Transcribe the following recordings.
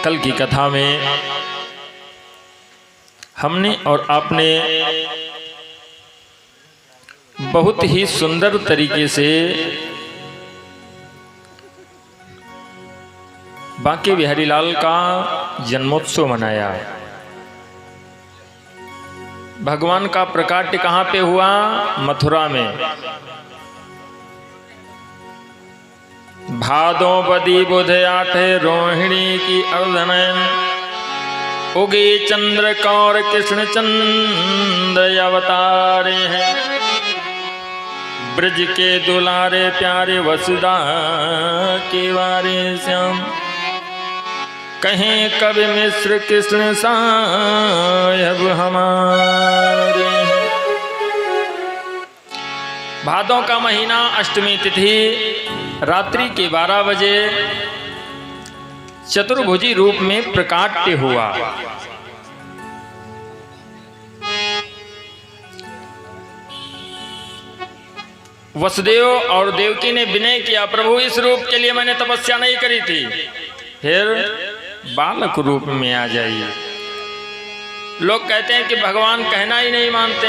कल की कथा में हमने और आपने बहुत ही सुंदर तरीके से बांके बिहारी लाल का जन्मोत्सव मनाया। भगवान का प्रकाट्य कहाँ पे हुआ? मथुरा में। भादो बदी बुध आठे रोहिणी की अर्धनयन उगे चंद्र कौर कृष्ण चंद्र अवतारे हैं। ब्रज के दुलारे प्यारे वसुधा के वारे श्याम कहें कवि मिश्र कृष्ण साहब हमारे। भादों का महीना, अष्टमी तिथि, रात्रि के 12 बजे चतुर्भुजी रूप में प्रकाट्य हुआ। वसुदेव और देवकी ने विनय किया, प्रभु इस रूप के लिए मैंने तपस्या नहीं करी थी, फिर बालक रूप में आ जाइए। लोग कहते हैं कि भगवान कहना ही नहीं मानते।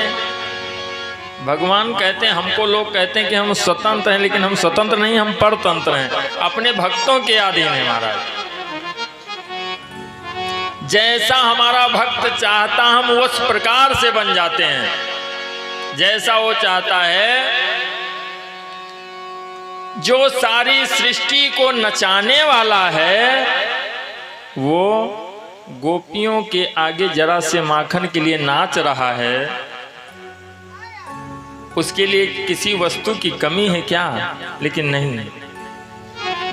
भगवान कहते हैं, हमको लोग कहते हैं कि हम स्वतंत्र हैं, लेकिन हम स्वतंत्र नहीं, हम परतंत्र हैं, अपने भक्तों के अधीन हैं महाराज। जैसा हमारा भक्त चाहता हम उस प्रकार से बन जाते हैं, जैसा वो चाहता है। जो सारी सृष्टि को नचाने वाला है वो गोपियों के आगे जरा से माखन के लिए नाच रहा है, उसके लिए किसी वस्तु की कमी है क्या? लेकिन नहीं,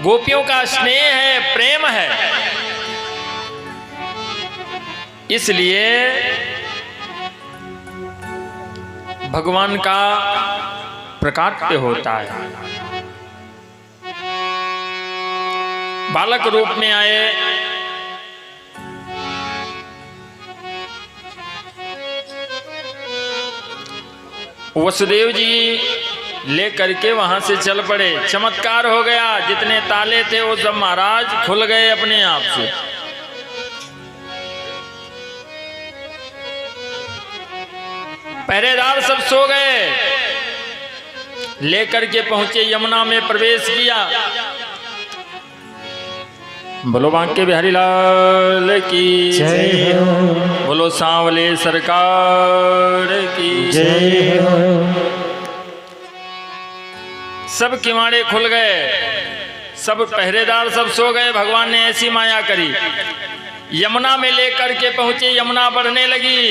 गोपियों का स्नेह है, प्रेम है, इसलिए भगवान का प्रकाट्य होता है। बालक रूप में आए, वसुदेव जी ले करके वहां से चल पड़े। चमत्कार हो गया, जितने ताले थे वो सब महाराज खुल गए अपने आप से। पहरेदार सब सो गए, लेकर के पहुंचे, यमुना में प्रवेश किया। बोलो बांके बिहारी लाल की जय हो, बोलो सांवले सरकार की जय हो। सब किवाड़े खुल गए, सब पहरेदार सब सो गए। भगवान ने ऐसी माया करी, यमुना में लेकर के पहुंचे, यमुना बढ़ने लगी।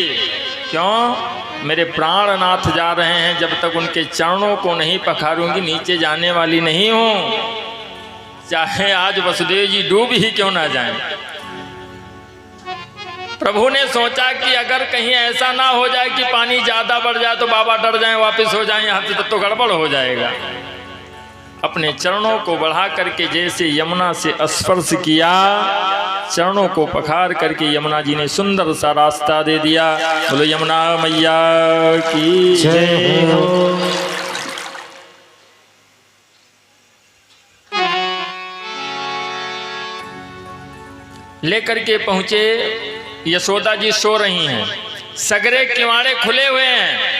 क्यों? मेरे प्राणनाथ जा रहे हैं, जब तक उनके चरणों को नहीं पखारूंगी नीचे जाने वाली नहीं हूं, चाहे आज वसुदेव जी डूब ही क्यों ना जाएं। प्रभु ने सोचा कि अगर कहीं ऐसा ना हो जाए कि पानी ज्यादा बढ़ जाए तो बाबा डर जाएं, वापस हो जाएं यहाँ से, तब तो गड़बड़ हो जाएगा। अपने चरणों को बढ़ा करके जैसे यमुना से स्पर्श किया, चरणों को पखार करके यमुना जी ने सुंदर सा रास्ता दे दिया। बोलो यमुना मैया की जय हो। लेकर के पहुंचे, यशोदा जी सो रही हैं, सगरे किवाड़े खुले हुए हैं।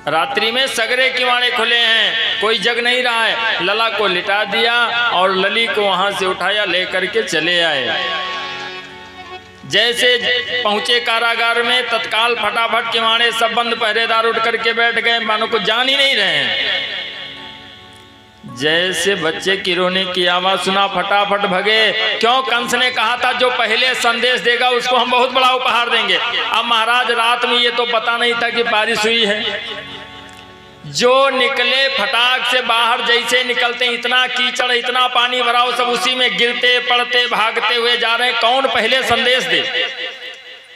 रात्रि में सगरे किवाड़े खुले हैं, कोई जग नहीं रहा है। लला को लिटा दिया और लली को वहां से उठाया, लेकर के चले आए। जैसे पहुंचे कारागार में, तत्काल फटाफट किवाड़े सब बंद, पहरेदार उठ करके बैठ गए, मानो को जान ही नहीं रहे हैं। जैसे बच्चे की रोने की आवाज सुना, फटाफट भगे। क्यों? कंस ने कहा था जो पहले संदेश देगा उसको हम बहुत बड़ा उपहार देंगे। अब महाराज रात में ये तो पता नहीं था कि बारिश हुई है। जो निकले फटाक से बाहर, जैसे निकलते इतना कीचड़, इतना पानी भरा, सब उसी में गिरते पड़ते भागते हुए जा रहे हैं। कौन पहले संदेश दे?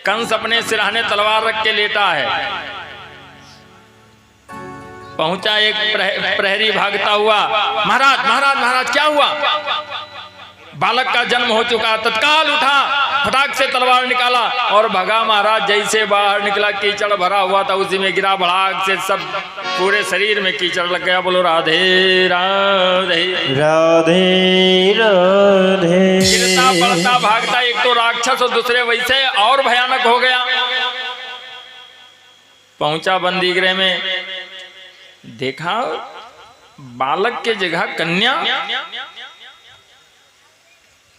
कंस अपने सिरहाने तलवार रख के लेटा है। पहुंचा एक प्रहरी भागता हुआ, महाराज महाराज महाराज क्या हुआ? बालक का जन्म हो चुका। तत्काल उठा, फटाक से तलवार निकाला और भगा। महाराज जैसे बाहर निकला, कीचड़ भरा हुआ था, उसी में गिरा, भड़ाक से सब पूरे शरीर में कीचड़ लग गया। बोलो राधे राधे राधे राधे। गिरता पड़ता भागता, एक तो राक्षस और दूसरे वैसे और भयानक हो गया। पहुंचा बंदी गृह में, देखा बालक के जगह कन्या।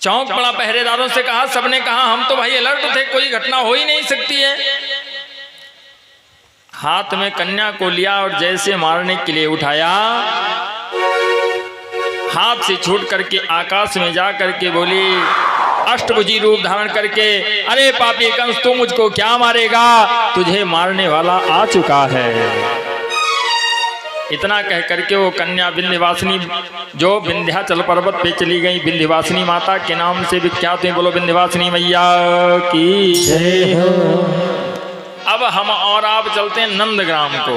चौंक पड़ा, पहरेदारों से कहा, सबने कहा हम तो भाई अलर्ट थे, कोई घटना हो ही नहीं सकती है। हाथ में कन्या को लिया और जैसे मारने के लिए उठाया, हाथ से छूट करके आकाश में जा करके बोली अष्टभुजी रूप धारण करके, अरे पापी कंस तू मुझको क्या मारेगा, तुझे मारने वाला आ चुका है। इतना कह करके वो कन्या विंध्यवासिनी जो विंध्याचल पर्वत पे चली गई, विंध्यवासिनी माता के नाम से विख्यात हुई। बोलो विंध्यवासिनी मैया की जय हो। अब हम और आप चलते हैं नंदग्राम को।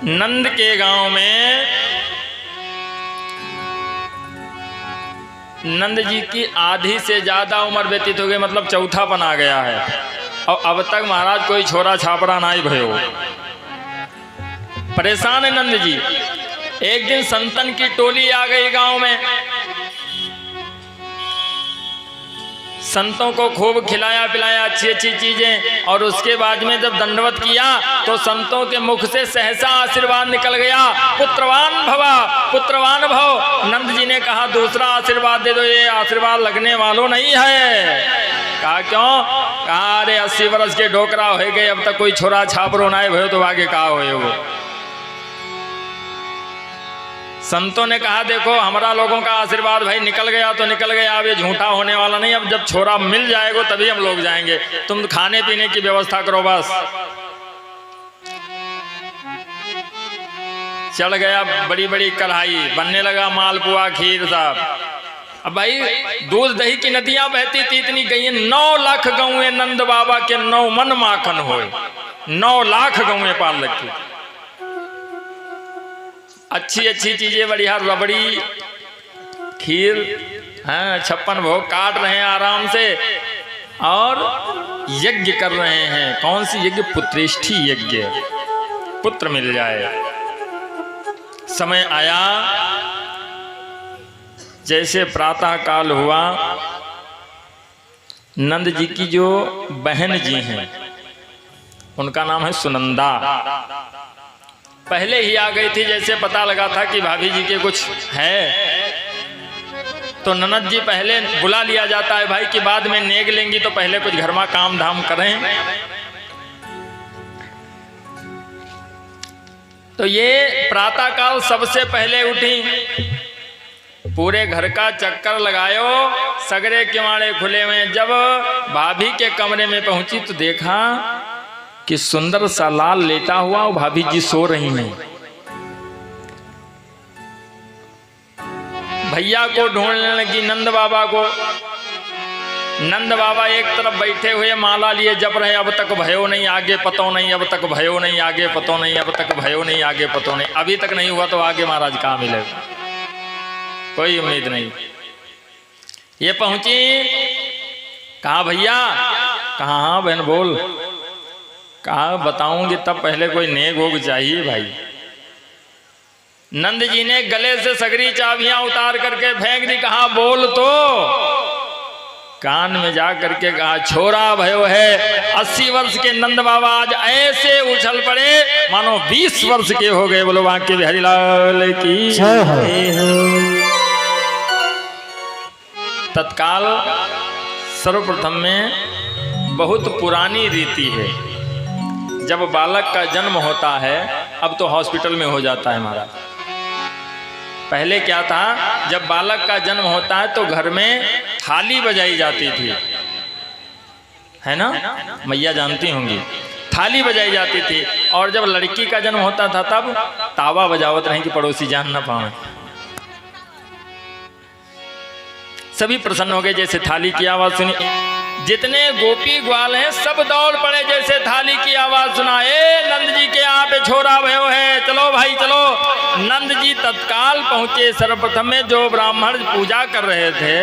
नंद के गांव में नंद जी की आधी से ज्यादा उम्र व्यतीत हो गई, मतलब चौथापन आ गया है और अब तक महाराज कोई छोरा छापरा ना ही भयो। परेशान है नंद जी। एक दिन संतन की टोली आ गई गांव में, संतों को खूब खिलाया पिलाया अच्छी अच्छी चीजें, और उसके बाद में जब दंडवत किया तो संतों के मुख से सहसा आशीर्वाद निकल गया, पुत्रवान भवा, पुत्रवान भव। नंद जी ने कहा दूसरा आशीर्वाद दे दो, ये आशीर्वाद लगने वालों नहीं है। कहा क्यों? कहा अरे 80 वर्ष के डोकरा हो गए, अब तक कोई छोरा छापरो ना भयो तो आगे कहा हो वो। संतों ने कहा देखो हमारा लोगों का आशीर्वाद भाई निकल गया तो निकल गया, अब ये झूठा होने वाला नहीं, अब जब छोरा मिल जाएगा तभी हम लोग जाएंगे, तुम खाने पीने की व्यवस्था करो बस। चढ़ गया बड़ी बड़ी कढ़ाई, बनने लगा मालपुआ खीर साहब। अब भाई दूध दही की नदियां बहती थी, इतनी गई 9 लाख गौएं नंद बाबा के 9 मन माखन होए, 9 लाख गौएं पाल रखी। अच्छी अच्छी चीजें बढ़िया, रबड़ी खीर, हाँ 56 भोग काट रहे हैं आराम से और यज्ञ कर रहे हैं। कौन सी यज्ञ? पुत्रेष्ठी यज्ञ, पुत्र मिल जाए। समय आया, जैसे प्रातः काल हुआ, नंद जी की जो बहन जी हैं उनका नाम है सुनंदा, पहले ही आ गई थी। जैसे पता लगा था कि भाभी जी के कुछ है तो ननद जी पहले बुला लिया जाता है भाई कि बाद में नेग लेंगी तो पहले कुछ घर में काम धाम करें। तो ये प्रातःकाल सबसे पहले उठी, पूरे घर का चक्कर लगायो, सगरे किवाड़े खुले हुए। जब भाभी के कमरे में पहुंची तो देखा कि सुंदर सा लाल लेटा हुआ और भाभी जी सो रही हैं। भैया को ढूंढने लगी, नंद बाबा को। नंद बाबा एक तरफ बैठे हुए माला लिए जप रहे, अब तक भयो नहीं आगे पतो नहीं, अब तक भयो नहीं आगे पतो नहीं, अब तक भयो नहीं आगे पतो नहीं। अभी तक नहीं हुआ तो आगे महाराज कहाँ मिलेगा, कोई उम्मीद नहीं। ये पहुंची, कहा भैया, कहा हाँ बहन बोल, कहा बताऊंगी तब पहले कोई नेक होग चाहिए भाई। नंद जी ने गले से सगरी चाबियां उतार करके फेंक दी, कहा बोल तो। कान में जा करके कहा छोरा भयो है। 80 वर्ष के नंद बाबा आज ऐसे उछल पड़े मानो 20 वर्ष के हो गए। बोलो बांके बिहारी लाल की। तत्काल सर्वप्रथम में बहुत पुरानी रीति है, जब बालक का जन्म होता है, अब तो हॉस्पिटल में हो जाता है महाराज। पहले क्या था, जब बालक का जन्म होता है तो घर में थाली बजाई जाती थी, है ना, मैया जानती होंगी, थाली बजाई जाती थी। और जब लड़की का जन्म होता था तब तावा बजावत रहे कि पड़ोसी जान ना पाए। सभी प्रसन्न हो गए जैसे थाली की आवाज सुनी। जितने गोपी ग्वाल हैं सब दौड़ पड़े जैसे थाली की आवाज सुना। नंद जी के यहाँ पे छोरा भयो है, चलो भाई चलो। नंद जी तत्काल पहुंचे। सर्वप्रथम में जो ब्राह्मण पूजा कर रहे थे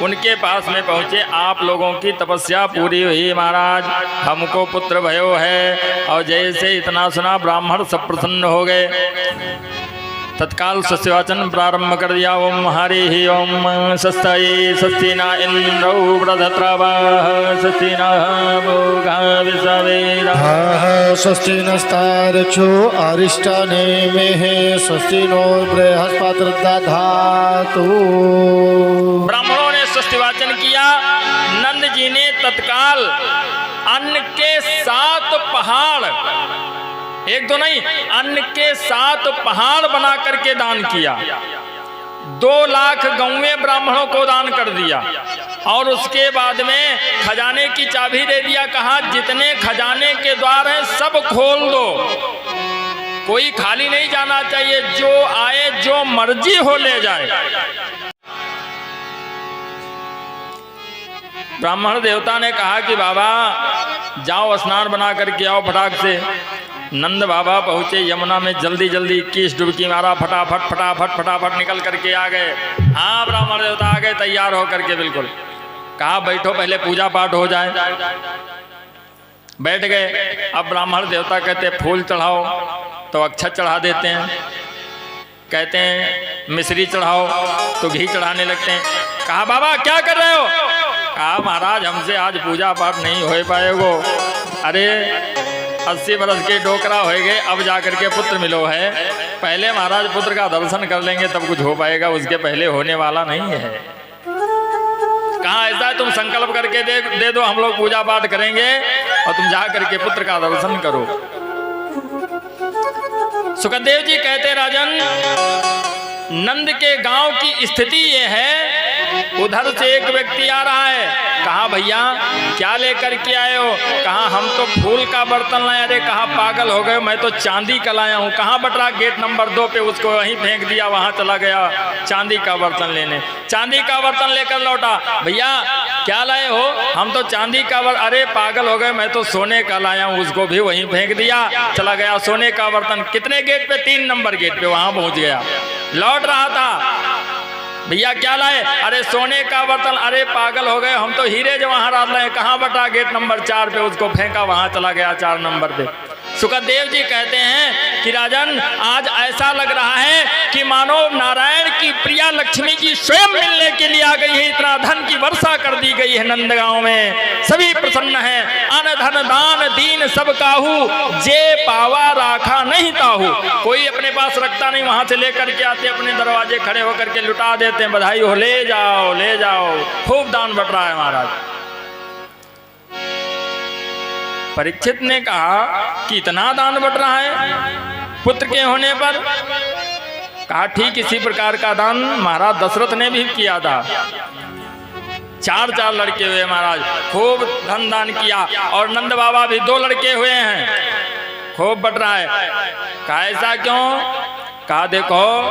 उनके पास में पहुँचे, आप लोगों की तपस्या पूरी हुई महाराज, हमको पुत्र भयो है। और जैसे इतना सुना ब्राह्मण सब प्रसन्न हो गए, तत्काल सस्यवाचन प्रारंभ कर दिया। ओम हरि ही ओम स्वस्ति स्वस्ति न इंद्रो वृधत्रवाः स्वस्ति न भोगा विश्ववेदाः स्वस्ति नस्तारक्षो अरिष्टनेमिः स्वस्ति नो बृहस्पतिर्दधातु। ब्राह्मणों ने स्वस्तिवाचन किया। नंद जी ने तत्काल अन्न के 7 पहाड़, एक दो नहीं, अन्न के 7 पहाड़ बना करके दान किया। 2 लाख गौवें ब्राह्मणों को दान कर दिया। और उसके बाद में खजाने की चाबी दे दिया, कहा जितने खजाने के द्वार हैं सब खोल दो, कोई खाली नहीं जाना चाहिए, जो आए जो मर्जी हो ले जाए। ब्राह्मण देवता ने कहा कि बाबा जाओ स्नान बना करके आओ फटाक से। नंद बाबा पहुंचे, यमुना में जल्दी जल्दी 21 डुबकी मारा, फटाफट फटाफट फटाफट निकल करके आ गए। हाँ ब्राह्मण देवता आ गए तैयार होकर के, बिल्कुल। कहा बैठो पहले पूजा पाठ हो जाए। बैठ गए। अब ब्राह्मण देवता कहते फूल चढ़ाओ, तो अक्षत चढ़ा देते हैं। कहते हैं मिश्री चढ़ाओ, तो घी चढ़ाने लगते हैं। कहा बाबा क्या कर रहे हो? कहा महाराज हमसे आज पूजा पाठ नहीं हो पाएगो। अरे 80 बरस के डोकरा हो गए, अब जाकर के पुत्र मिलो है। पहले महाराज पुत्र का दर्शन कर लेंगे तब कुछ हो पाएगा, उसके पहले होने वाला नहीं है। कहा ऐसा है तुम संकल्प करके दे दो, हम लोग पूजा पाठ करेंगे और तुम जा करके पुत्र का दर्शन करो। सुखदेव जी कहते राजन, नंद के गांव की स्थिति ये है, उधर से एक व्यक्ति आ रहा है। कहा भैया क्या लेकर के आए हो? कहा हम तो फूल का बर्तन लाए। अरे कहा पागल हो गए, मैं तो चांदी का लाया हूँ। कहाँ बटरा? गेट नंबर 2 पे, उसको वहीं फेंक दिया, वहां चला गया चांदी का बर्तन लेने। चांदी का बर्तन लेकर लौटा। भैया क्या लाए हो? हम तो चांदी का अरे पागल हो गए, मैं तो सोने का लाया हूँ। उसको भी वहीं फेंक दिया, चला गया सोने का बर्तन। कितने गेट पे? 3 नंबर गेट पे, वहां पहुंच गया। लौट रहा था, भैया क्या लाए? अरे सोने का बर्तन। अरे पागल हो गए, हम तो हीरे जवाहरात लाए। कहाँ बटा? गेट नंबर 4 पे, उसको फेंका, वहां चला गया 4 नंबर पे। सुखदेव जी कहते हैं कि राजन आज ऐसा लग रहा है कि मानो नारायण की प्रिया लक्ष्मी जी स्वयं मिलने के लिए आ गई है। इतना धन की वर्षा कर दी गई है नंदगांव में, सभी प्रसन्न हैं। अन धन दान दीन सब काहू, जे पावा राखा नहीं ताहू। कोई अपने पास रखता नहीं, वहां से लेकर के आते, अपने दरवाजे खड़े होकर के लुटा देते हैं। बधाई हो, ले जाओ ले जाओ। खूब दान बट रहा है महाराज। परीक्षित ने कहा कि इतना दान बट रहा है पुत्र के होने पर? कहा ठीक इसी प्रकार का दान महाराज दशरथ ने भी किया था। 4 लड़के हुए महाराज, खूब धन दान किया। और नंद बाबा भी 2 लड़के हुए हैं, खूब बट रहा है। कहा ऐसा क्यों? कहा देखो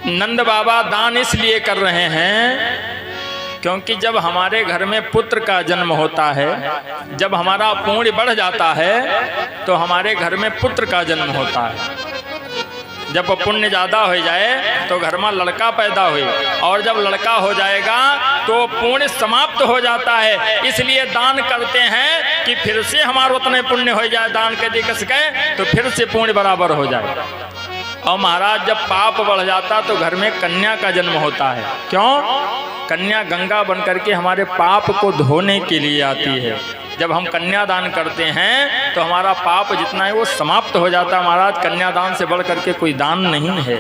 नंद बाबा दान इसलिए कर रहे हैं क्योंकि जब हमारे घर में पुत्र का जन्म होता है, जब हमारा पुण्य बढ़ जाता है तो हमारे घर में पुत्र का जन्म होता है। जब पुण्य ज़्यादा हो जाए तो घर में लड़का पैदा हुई, और जब लड़का हो जाएगा तो पुण्य समाप्त हो जाता है। इसलिए दान करते हैं कि फिर से हमारा उतने पुण्य हो जाए, दान कर दी कस के तो फिर से पुण्य बराबर हो जाए। और महाराज जब पाप बढ़ जाता तो घर में कन्या का जन्म होता है। क्यों? कन्या गंगा बन करके हमारे पाप को धोने के लिए आती है। जब हम कन्यादान करते हैं तो हमारा पाप जितना है वो समाप्त हो जाता है। महाराज कन्यादान से बढ़ करके कोई दान नहीं है।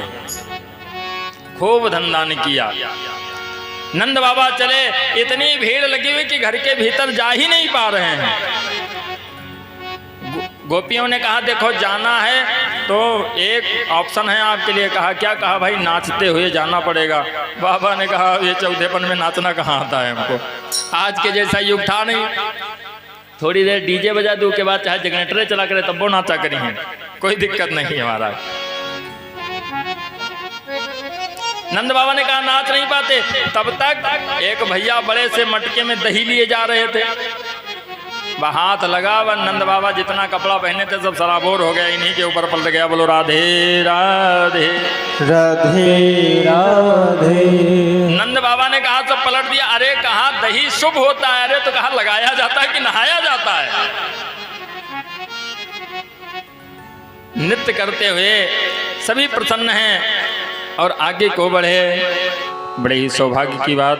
खूब धन दान किया। नंद बाबा चले, इतनी भीड़ लगी हुई कि घर के भीतर जा ही नहीं पा रहे हैं। गोपियों ने कहा देखो जाना है तो एक ऑप्शन है आपके लिए। कहा क्या? कहा भाई नाचते हुए जाना पड़ेगा। बाबा ने कहा ये चौथेपन में नाचना कहाँ आता है हमको, आज के जैसा युग था नहीं। थोड़ी देर डीजे बजा दो के बाद चाहे जनरेटर चला करे तब वो नाचा करेंगे, कोई दिक्कत नहीं है महाराज। नंद बाबा ने कहा नाच नहीं पाते। तब तक एक भैया बड़े से मटके में दही लिए जा रहे थे। हाथ लगा, वह नंद बाबा जितना कपड़ा पहने थे सब सराबोर हो गया, इन्हीं के ऊपर पलट गया। बोलो राधे राधे राधे राधे। नंद बाबा ने कहा सब पलट दिया। अरे कहा दही शुभ होता है, अरे तो कहा लगाया जाता है कि नहाया जाता है। नृत्य करते हुए सभी प्रसन्न हैं और आगे को बढ़े। बड़े ही सौभाग्य की बात,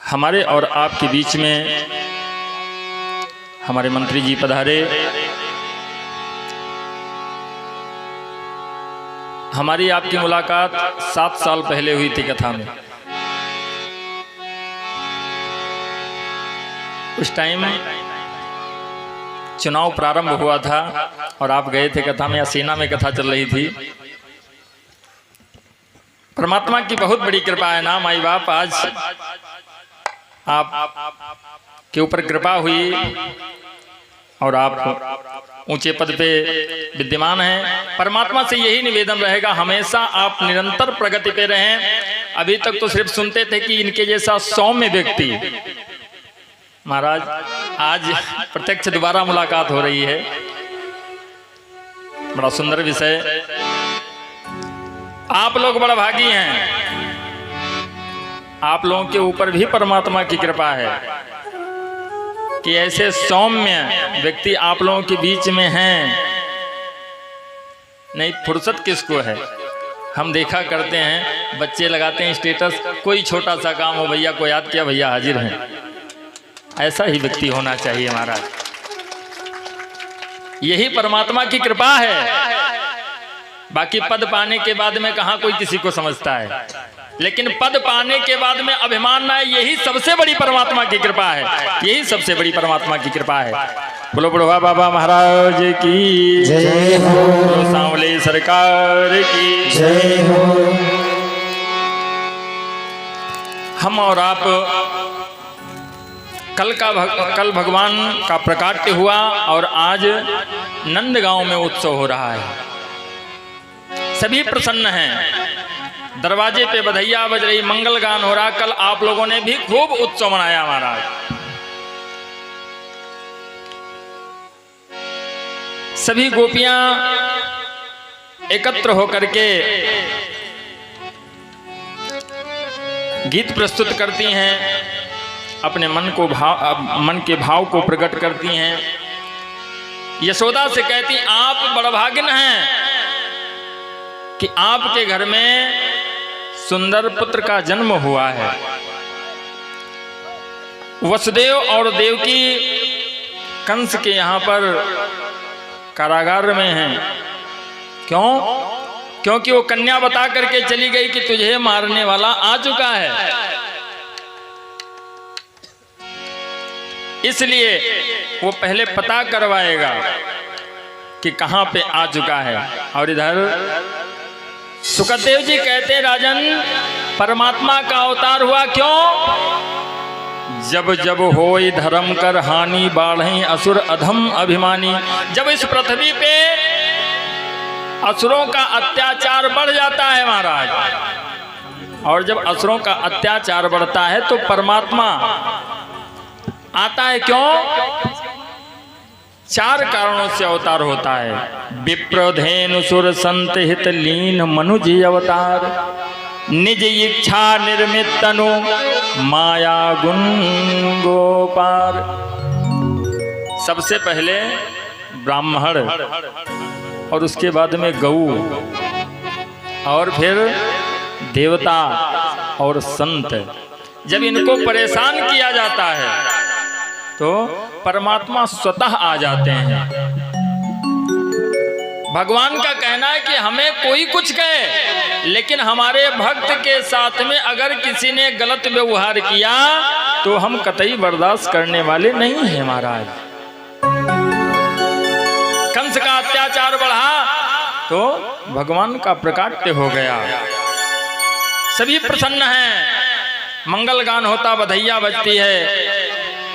हमारे और आपके बीच में हमारे मंत्री जी पधारे। हमारी आपकी मुलाकात 7 साल पहले हुई थी कथा में। उस टाइम चुनाव प्रारंभ हुआ था और आप गए थे कथा में, या सेना में कथा चल रही थी। परमात्मा की बहुत बड़ी कृपा है ना माई बाप, आज आप के ऊपर कृपा हुई और आप ऊंचे पद पे विद्यमान हैं। परमात्मा से यही निवेदन रहेगा, हमेशा आप निरंतर प्रगति पे रहें। अभी तक तो सिर्फ सुनते थे कि इनके जैसा सौम्य व्यक्ति, महाराज आज प्रत्यक्ष दोबारा मुलाकात हो रही है। बड़ा सुंदर विषय, आप लोग बड़ा भागी हैं। आप लोगों के ऊपर भी परमात्मा की कृपा है कि ऐसे सौम्य व्यक्ति आप लोगों के बीच में हैं। नहीं फुर्सत किसको है, हम देखा करते हैं बच्चे लगाते हैं स्टेटस, कोई छोटा सा काम हो भैया को याद किया, भैया हाजिर हैं। ऐसा ही व्यक्ति होना चाहिए महाराज, यही परमात्मा की कृपा है। बाकी पद पाने के बाद में कहाँ कोई किसी को समझता है, लेकिन पद पाने के बाद में अभिमान ना है, यही सबसे बड़ी परमात्मा की कृपा है। यही सबसे बड़ी परमात्मा की कृपा है। बोलो बुढ़वा बाबा महाराज की जय हो, बोलो सांवले सरकार की जय हो। हम और आप कल भगवान का प्रकाट्य हुआ और आज नंदगांव में उत्सव हो रहा है। सभी प्रसन्न हैं, दरवाजे पे बधैया बज रही, मंगल गान हो रहा। कल आप लोगों ने भी खूब उत्सव मनाया महाराज। सभी गोपियां एकत्र होकर के गीत प्रस्तुत करती हैं, अपने मन के भाव को प्रकट करती हैं। यशोदा से कहती, आप बड़भागिन हैं कि आपके घर में सुंदर पुत्र का जन्म हुआ है। वसुदेव और देवकी कंस के यहाँ पर कारागार में हैं। क्यों? क्योंकि वो कन्या बता करके चली गई कि तुझे मारने वाला आ चुका है, इसलिए वो पहले पता करवाएगा कि कहां पे आ चुका है। और इधर सुखदेव जी कहते हैं, राजन परमात्मा का अवतार हुआ क्यों? जब जब होई धर्म कर हानि, बाढ़े असुर अधम अभिमानी। जब इस पृथ्वी पे असुरों का अत्याचार बढ़ जाता है महाराज, और जब असुरों का अत्याचार बढ़ता है तो परमात्मा आता है। क्यों? 4 कारणों से अवतार होता है। विप्रधेनु सुर संत हित लीन मनुज अवतार, निज इच्छा निर्मित तनु माया गुण गोपार। सबसे पहले ब्राह्मण और उसके बाद में गऊ और फिर देवता और संत। जब इनको परेशान किया जाता है तो परमात्मा स्वतः आ जाते हैं। भगवान का कहना है कि हमें कोई कुछ कहे, लेकिन हमारे भक्त के साथ में अगर किसी ने गलत व्यवहार किया तो हम कतई बर्दाश्त करने वाले नहीं हैं महाराज। कंस का अत्याचार बढ़ा तो भगवान का प्रकाट्य हो गया। सभी प्रसन्न हैं, मंगल गान होता, बधैया बजती है।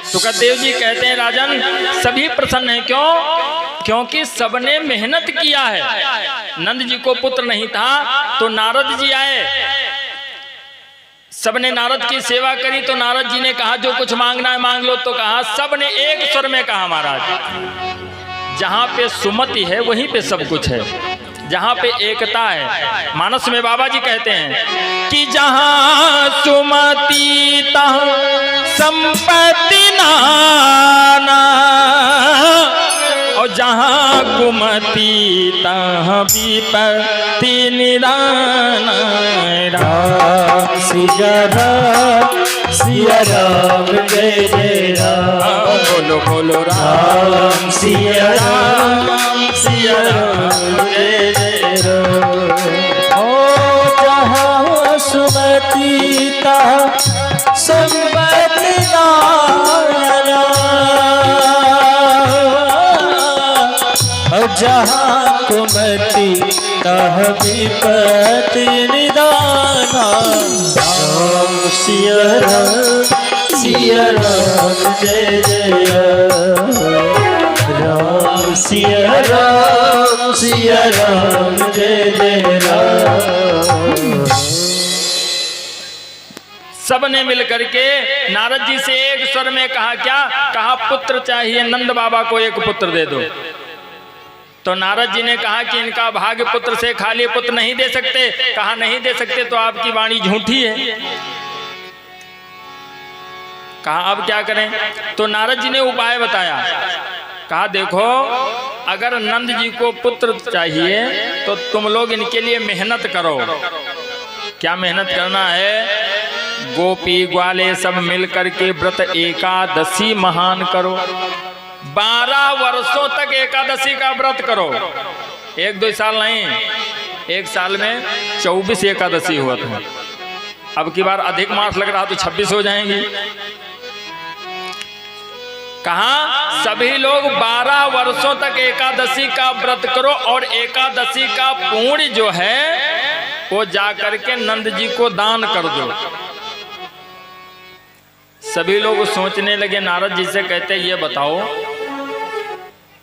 सुखदेव जी कहते हैं, राजन सभी प्रसन्न हैं। क्यों? क्योंकि सबने मेहनत किया है। नंद जी को पुत्र नहीं था तो नारद जी आए, सबने नारद की सेवा करी तो नारद जी ने कहा जो कुछ मांगना है मांग लो। तो कहा, सबने एक स्वर में कहा महाराज, जहां पे सुमति है वहीं पे सब कुछ है। जहाँ पे एकता है। मानस में बाबा जी कहते हैं कि जहाँ सुमति तहाँ संपत्ति नाना, और जहाँ कुमति तहाँ विपत्ति निदान। राम सिया राम जय जय राम। बोलो बोलो राम सिया राम जय जय राम। ओ जहाँ सुमति तहाँ संपत्ति नाना, जहाँ कुमति तहाँ विपत्ति निदाना। राम सिया राम जय जय राम। सिया राम जय जय राम। सबने मिलकर के नारद जी से एक स्वर में कहा, क्या कहा? पुत्र चाहिए, नंद बाबा को एक पुत्र दे दो। तो नारद जी ने कहा कि इनका भाग्य पुत्र से खाली पुत्र नहीं दे सकते। कहा नहीं दे सकते तो आपकी वाणी झूठी है। कहा अब क्या करें? तो नारद जी ने उपाय बताया। कहा देखो, अगर नंद जी को पुत्र चाहिए तो तुम लोग इनके लिए मेहनत करो। क्या मेहनत करना है? गोपी ग्वाले सब मिल करके व्रत एकादशी महान करो। 12 वर्षों तक एकादशी का व्रत करो। 1-2 साल नहीं, एक साल में 24 एकादशी हुआ था। अब की बार अधिक मास लग रहा तो 26 हो जाएंगी। कहा सभी लोग 12 वर्षों तक एकादशी का व्रत करो और एकादशी का पुण्य जो है वो जाकर के नंद जी को दान कर दो। सभी लोग सोचने लगे, नारद जी से कहते ये बताओ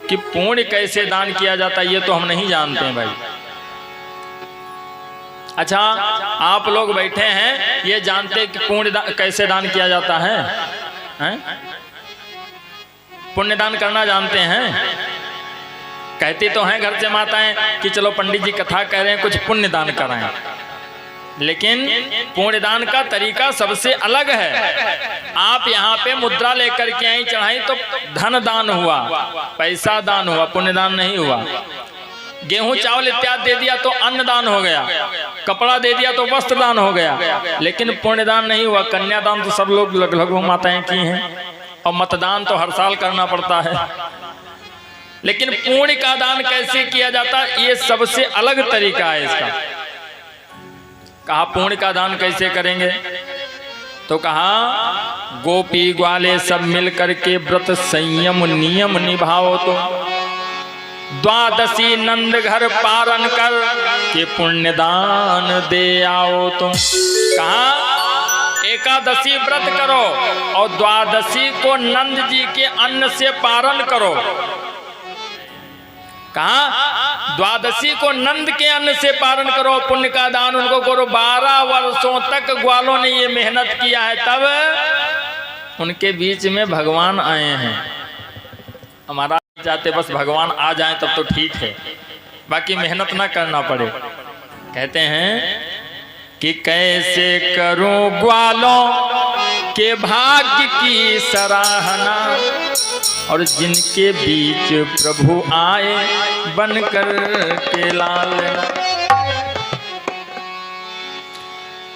कि पुण्य कैसे दान किया जाता है, ये तो हम नहीं जानते हैं भाई। अच्छा, आप लोग बैठे हैं, ये जानते कि पुण्य कैसे दान किया जाता है? पुण्य दान करना जानते हैं? कहती तो हैं घर से माताएं कि चलो पंडित जी कथा कह रहे हैं, कुछ पुण्य दान कराएं। लेकिन पुण्य दान का तरीका सबसे अलग है। आप यहाँ पे मुद्रा लेकर के आई चढ़ाई तो धन दान हुआ, पैसा दान हुआ, पुण्य दान नहीं हुआ। गेहूं चावल इत्यादि दे दिया तो अन्न दान हो गया, कपड़ा दे दिया तो वस्त्र दान हो गया, लेकिन पुण्य दान नहीं हुआ। कन्यादान तो सब लोग लगभग माताएं की हैं, और मतदान तो हर साल करना पड़ता है। लेकिन पुण्य का दान कैसे किया जाता है, ये सबसे अलग तरीका है इसका। कहा पुण्य का दान कैसे करेंगे? तो कहा गोपी ग्वाले सब मिल करके व्रत संयम नियम निभाओ तो 12 नंद घर पारण कर के पुण्य दान दे आओ तुम। कहा एकादशी व्रत करो और 12 को नंद जी के अन्न से पारण करो। कहा 12 को नंद के अन्न से पारण करो, पुण्य का दान उनको करो। 12 वर्षों तक ग्वालों ने ये मेहनत किया है, तब उनके बीच में भगवान आए हैं। हमारा चाहते बस भगवान आ जाए तब तो ठीक है, बाकी मेहनत ना करना पड़े। कहते हैं कि कैसे करूं ग्वालों के भाग्य की सराहना, और जिनके बीच प्रभु आए बनकर के लाल।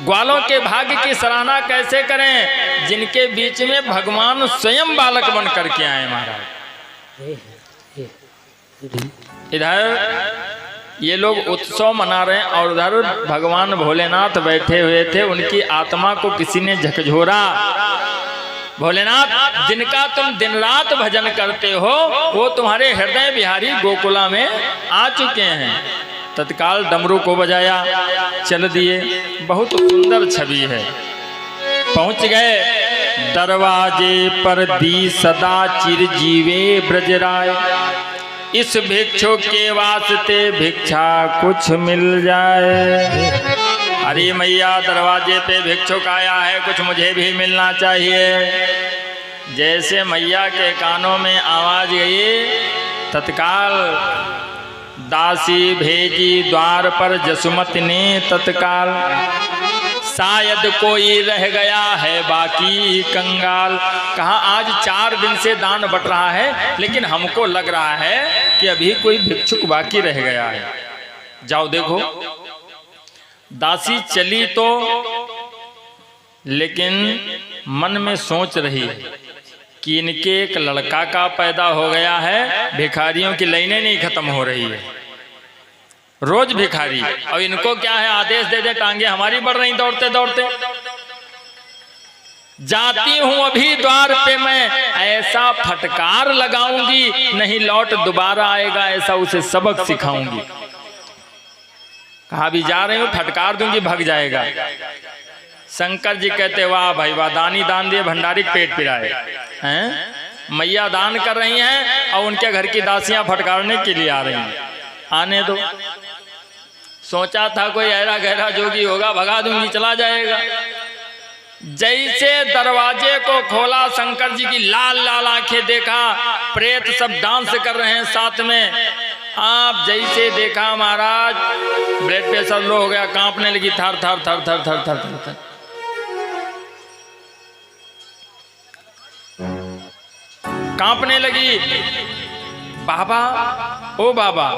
ग्वालों के भाग्य की सराहना कैसे करें? जिनके बीच में भगवान स्वयं बालक बन करके आए। महाराज इधर ये लोग उत्सव मना रहे हैं और उधर भगवान भोलेनाथ बैठे हुए थे। उनकी आत्मा को किसी ने झकझोरा। भोलेनाथ जिनका तुम दिन रात भजन करते हो वो तुम्हारे हृदय बिहारी गोकुला में आ चुके हैं। तत्काल डमरू को बजाया, चल दिए। बहुत सुंदर छवि है। पहुंच गए दरवाजे पर दी सदा चिरजीवे ब्रजराय, इस भिक्षु के वास्ते भिक्षा कुछ मिल जाए। अरे मैया दरवाजे पे भिक्षुक आया है, कुछ मुझे भी मिलना चाहिए। जैसे मैया के कानों में आवाज गई, तत्काल दासी भेजी द्वार पर जसुमती ने तत्काल, शायद कोई रह गया है बाकी कंगाल। कहा आज 4 दिन से दान बट रहा है, लेकिन हमको लग रहा है कि अभी कोई भिक्षुक बाकी रह गया है। जाओ देखो। दासी चली तो, लेकिन मन में सोच रही कि इनके एक लड़का का पैदा हो गया है, भिखारियों की लाइनें नहीं खत्म हो रही है, रोज भिखारी, और इनको क्या है आदेश दे दे, टांगे हमारी बढ़ रही दौड़ते दौड़ते। जाती हूं अभी द्वार पे मैं, ऐसा फटकार लगाऊंगी, नहीं लौट दोबारा आएगा, ऐसा उसे सबक सिखाऊंगी। कहा भी जा रही हूं, फटकार दूंगी, भाग जाएगा। शंकर जी कहते वाह भाई वाह, दानी दान दिए भंडारी पेट पिराए हैं। मैया दान कर रही हैं और उनके घर की दासियां फटकारने के लिए आ रही हैं। आने दो। सोचा था कोई ऐरा गहरा जोगी होगा, भगा दूंगी चला जाएगा। जैसे दरवाजे को खोला, शंकर जी की लाल लाल आंखें देखा, प्रेत सब डांस कर रहे हैं साथ में। आप जैसे देखा महाराज, ब्लड प्रेशर लो हो गया, कांपने लगी, थर थर थर थर थर थर थर थर। कांपने लगी। बाबा, ओ बाबा,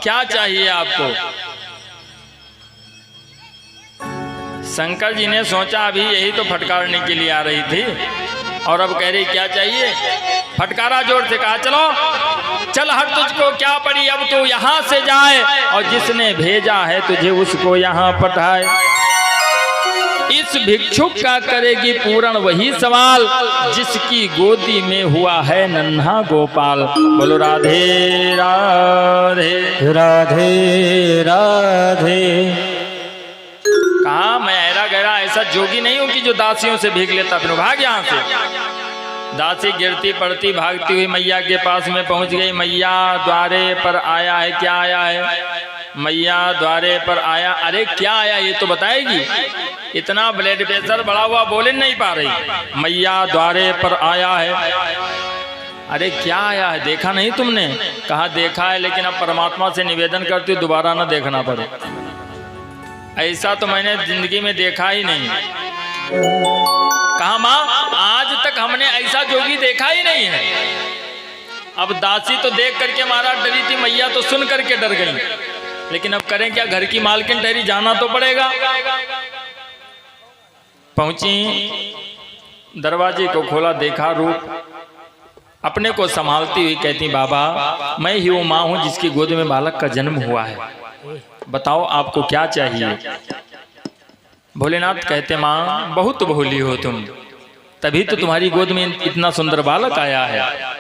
क्या चाहिए आपको? शंकर जी ने सोचा अभी यही तो फटकारने के लिए आ रही थी, और अब कह रही क्या चाहिए? फटकारा जोर से, कहा चलो चल हट, तुझको क्या पड़ी, अब तू यहाँ से जाए और जिसने भेजा है तुझे उसको यहाँ पठाए। इस भिक्षुक का करेगी पूर्ण वही सवाल, जिसकी गोदी में हुआ है नन्हा गोपाल। बोलो राधे राधे राधे राधे। कहा मैं ऐरा गहरा ऐसा जोगी नहीं हूं कि जो दासियों से भीख लेता फिर भाग यहाँ से। दासी गिरती पड़ती भागती हुई मैया के पास में पहुंच गई। मैया द्वारे पर आया है। क्या आया है? मैया द्वारे पर आया। अरे क्या आया ये तो बताएगी। इतना ब्लड प्रेशर बढ़ा हुआ बोले नहीं पा रही। मैया द्वारे पर आया है। अरे क्या आया है, देखा नहीं तुमने? कहा देखा है, लेकिन अब परमात्मा से निवेदन करती हूँ दोबारा ना देखना पड़े। ऐसा तो मैंने जिंदगी में देखा ही नहीं। कहा माँ, आज तक हमने ऐसा जोगी देखा ही नहीं है। अब दासी तो देख करके महाराज डरी थी, मैया तो सुन करके डर गई, लेकिन अब करें क्या, घर की मालकिन ठहरी, जाना तो पड़ेगा। पहुंची, दरवाजे को खोला, देखा रूप, अपने को संभालती हुई कहती बाबा मैं ही वो माँ हूं जिसकी गोद में बालक का जन्म हुआ है, बताओ आपको क्या चाहिए। भोलेनाथ कहते माँ बहुत भोली हो तुम, तभी तो तुम्हारी गोद में इतना सुंदर बालक आया है।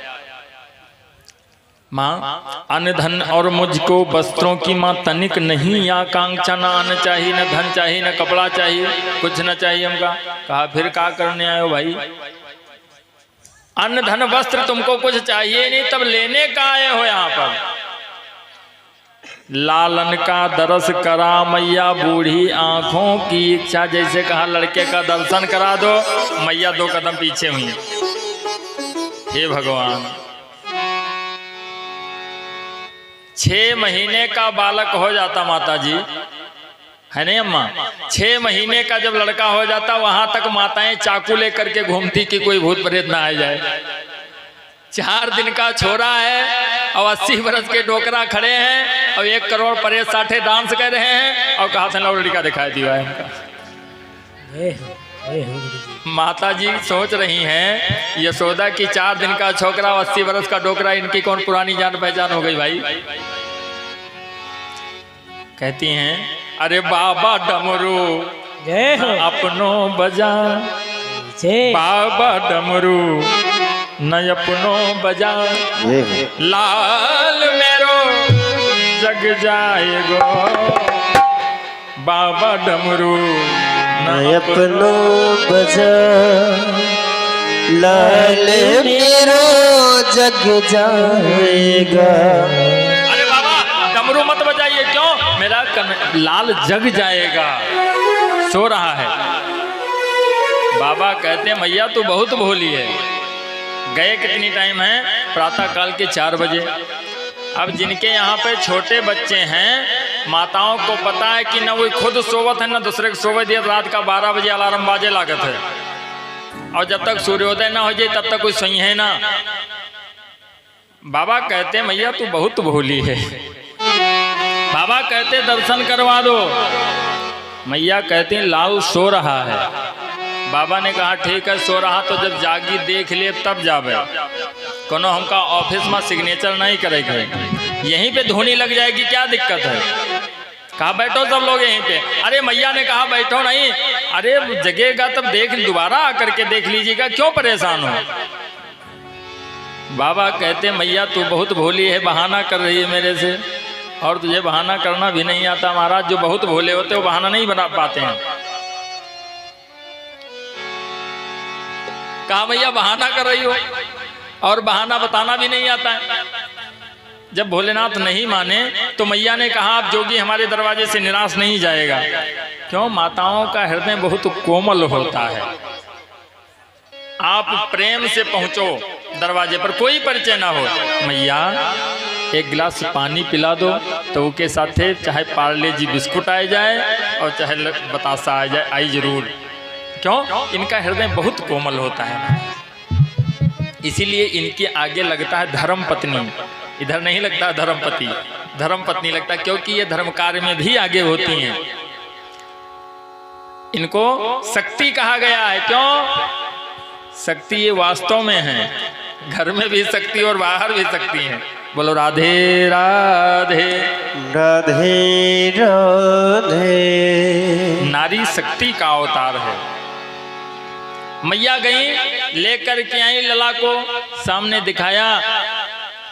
माँ अन्न धन और मुझको वस्त्रों की माँ तनिक नहीं आकांक्षा, न अन्न चाहिए, न धन चाहिए, न कपड़ा चाहिए, कुछ न चाहिए हमका। कहा फिर क्या करने आए हो भाई? अन्न धन वस्त्र तुमको कुछ चाहिए नहीं, तब लेने का आए हो यहाँ पर? लालन का दरस करा मैया, बूढ़ी आंखों की इच्छा। जैसे कहा लड़के का दर्शन करा दो, मैया 2 कदम पीछे हुई। हे भगवान, 6 महीने का बालक हो जाता माता जी, है नहीं अम्मा? 6 महीने का जब लड़का हो जाता, वहां तक माताएं चाकू लेकर के घूमती कि कोई भूत प्रेत ना आ जाए। 4 दिन का छोरा है और 80 बरस के डोकरा खड़े हैं और 1 करोड़ परेश 60 डांस कर रहे हैं, और कहा से लड़का दिखाई दिया है इनका। माता जी सोच रही हैं यशोदा की 4 दिन का छोकरा 80 बरस का डोकरा, इनकी कौन पुरानी जान पहचान हो गई भाई। कहती हैं अरे बाबा डमरू अपनो बजा, बाबा डमरू न अपनो बजा, लाल मेरो जग जाएगो, बाबा डमरू न अपनो बजा, लाल मेरो जग जाएगा। अरे बाबा डमरू मत बजाइए, क्यों? मेरा लाल जग जाएगा, सो रहा है। बाबा कहते हैं मैया तू बहुत भोली है। गए कितनी टाइम है? प्रातः काल के 4 बजे। अब जिनके यहाँ पे छोटे बच्चे हैं, माताओं को पता है कि न वो खुद सोवत है न दूसरे को सोवे दिए, रात का 12 बजे अलार्म बाजे लागत है, और जब तक सूर्योदय ना हो जाए तब तक कोई सही है ना। बाबा कहते मैया तू बहुत भोली है। बाबा कहते दर्शन करवा दो। मैया कहती लाल सो रहा है। बाबा ने कहा ठीक है सो रहा तो जब जागी देख ले तब जावे, कोनो हमका ऑफिस में सिग्नेचर नहीं करेगा, यहीं पे धोनी लग जाएगी, क्या दिक्कत है। कहा बैठो सब लोग यहीं पे। अरे मैया ने कहा बैठो नहीं, अरे जगेगा तब देख, दोबारा आकर के देख लीजिएगा, क्यों परेशान हो। बाबा कहते मैया तू बहुत भोली है, बहाना कर रही है मेरे से, और तुझे बहाना करना भी नहीं आता। महाराज जो बहुत भोले होते वो बहाना नहीं बना पाते हैं। कहा भैया बहाना कर रही हो और बहाना बताना भी नहीं आता है। जब भोलेनाथ नहीं माने तो मैया ने कहा आप जोगी हमारे दरवाजे से निराश नहीं जाएगा। क्यों? माताओं का हृदय बहुत कोमल होता है। आप प्रेम से पहुंचो दरवाजे पर, कोई परिचय ना हो, मैया एक गिलास पानी पिला दो तो उसके साथ चाहे पार्ले जी बिस्कुट आ जाए और चाहे बतासा आ जाए, आई जरूर। क्यों? इनका हृदय बहुत कोमल होता है, इसीलिए इनके आगे लगता है धर्म पत्नी, इधर नहीं लगता धर्म पति, धर्म पत्नी लगता है, क्योंकि ये धर्म कार्य में भी आगे होती हैं। इनको शक्ति कहा गया है। क्यों? शक्ति ये वास्तव में है, घर में भी शक्ति और बाहर भी शक्ति है। बोलो राधे राधे राधे राधे। नारी शक्ति का अवतार है। मैया गई लेकर के आई लला को, सामने दिखाया।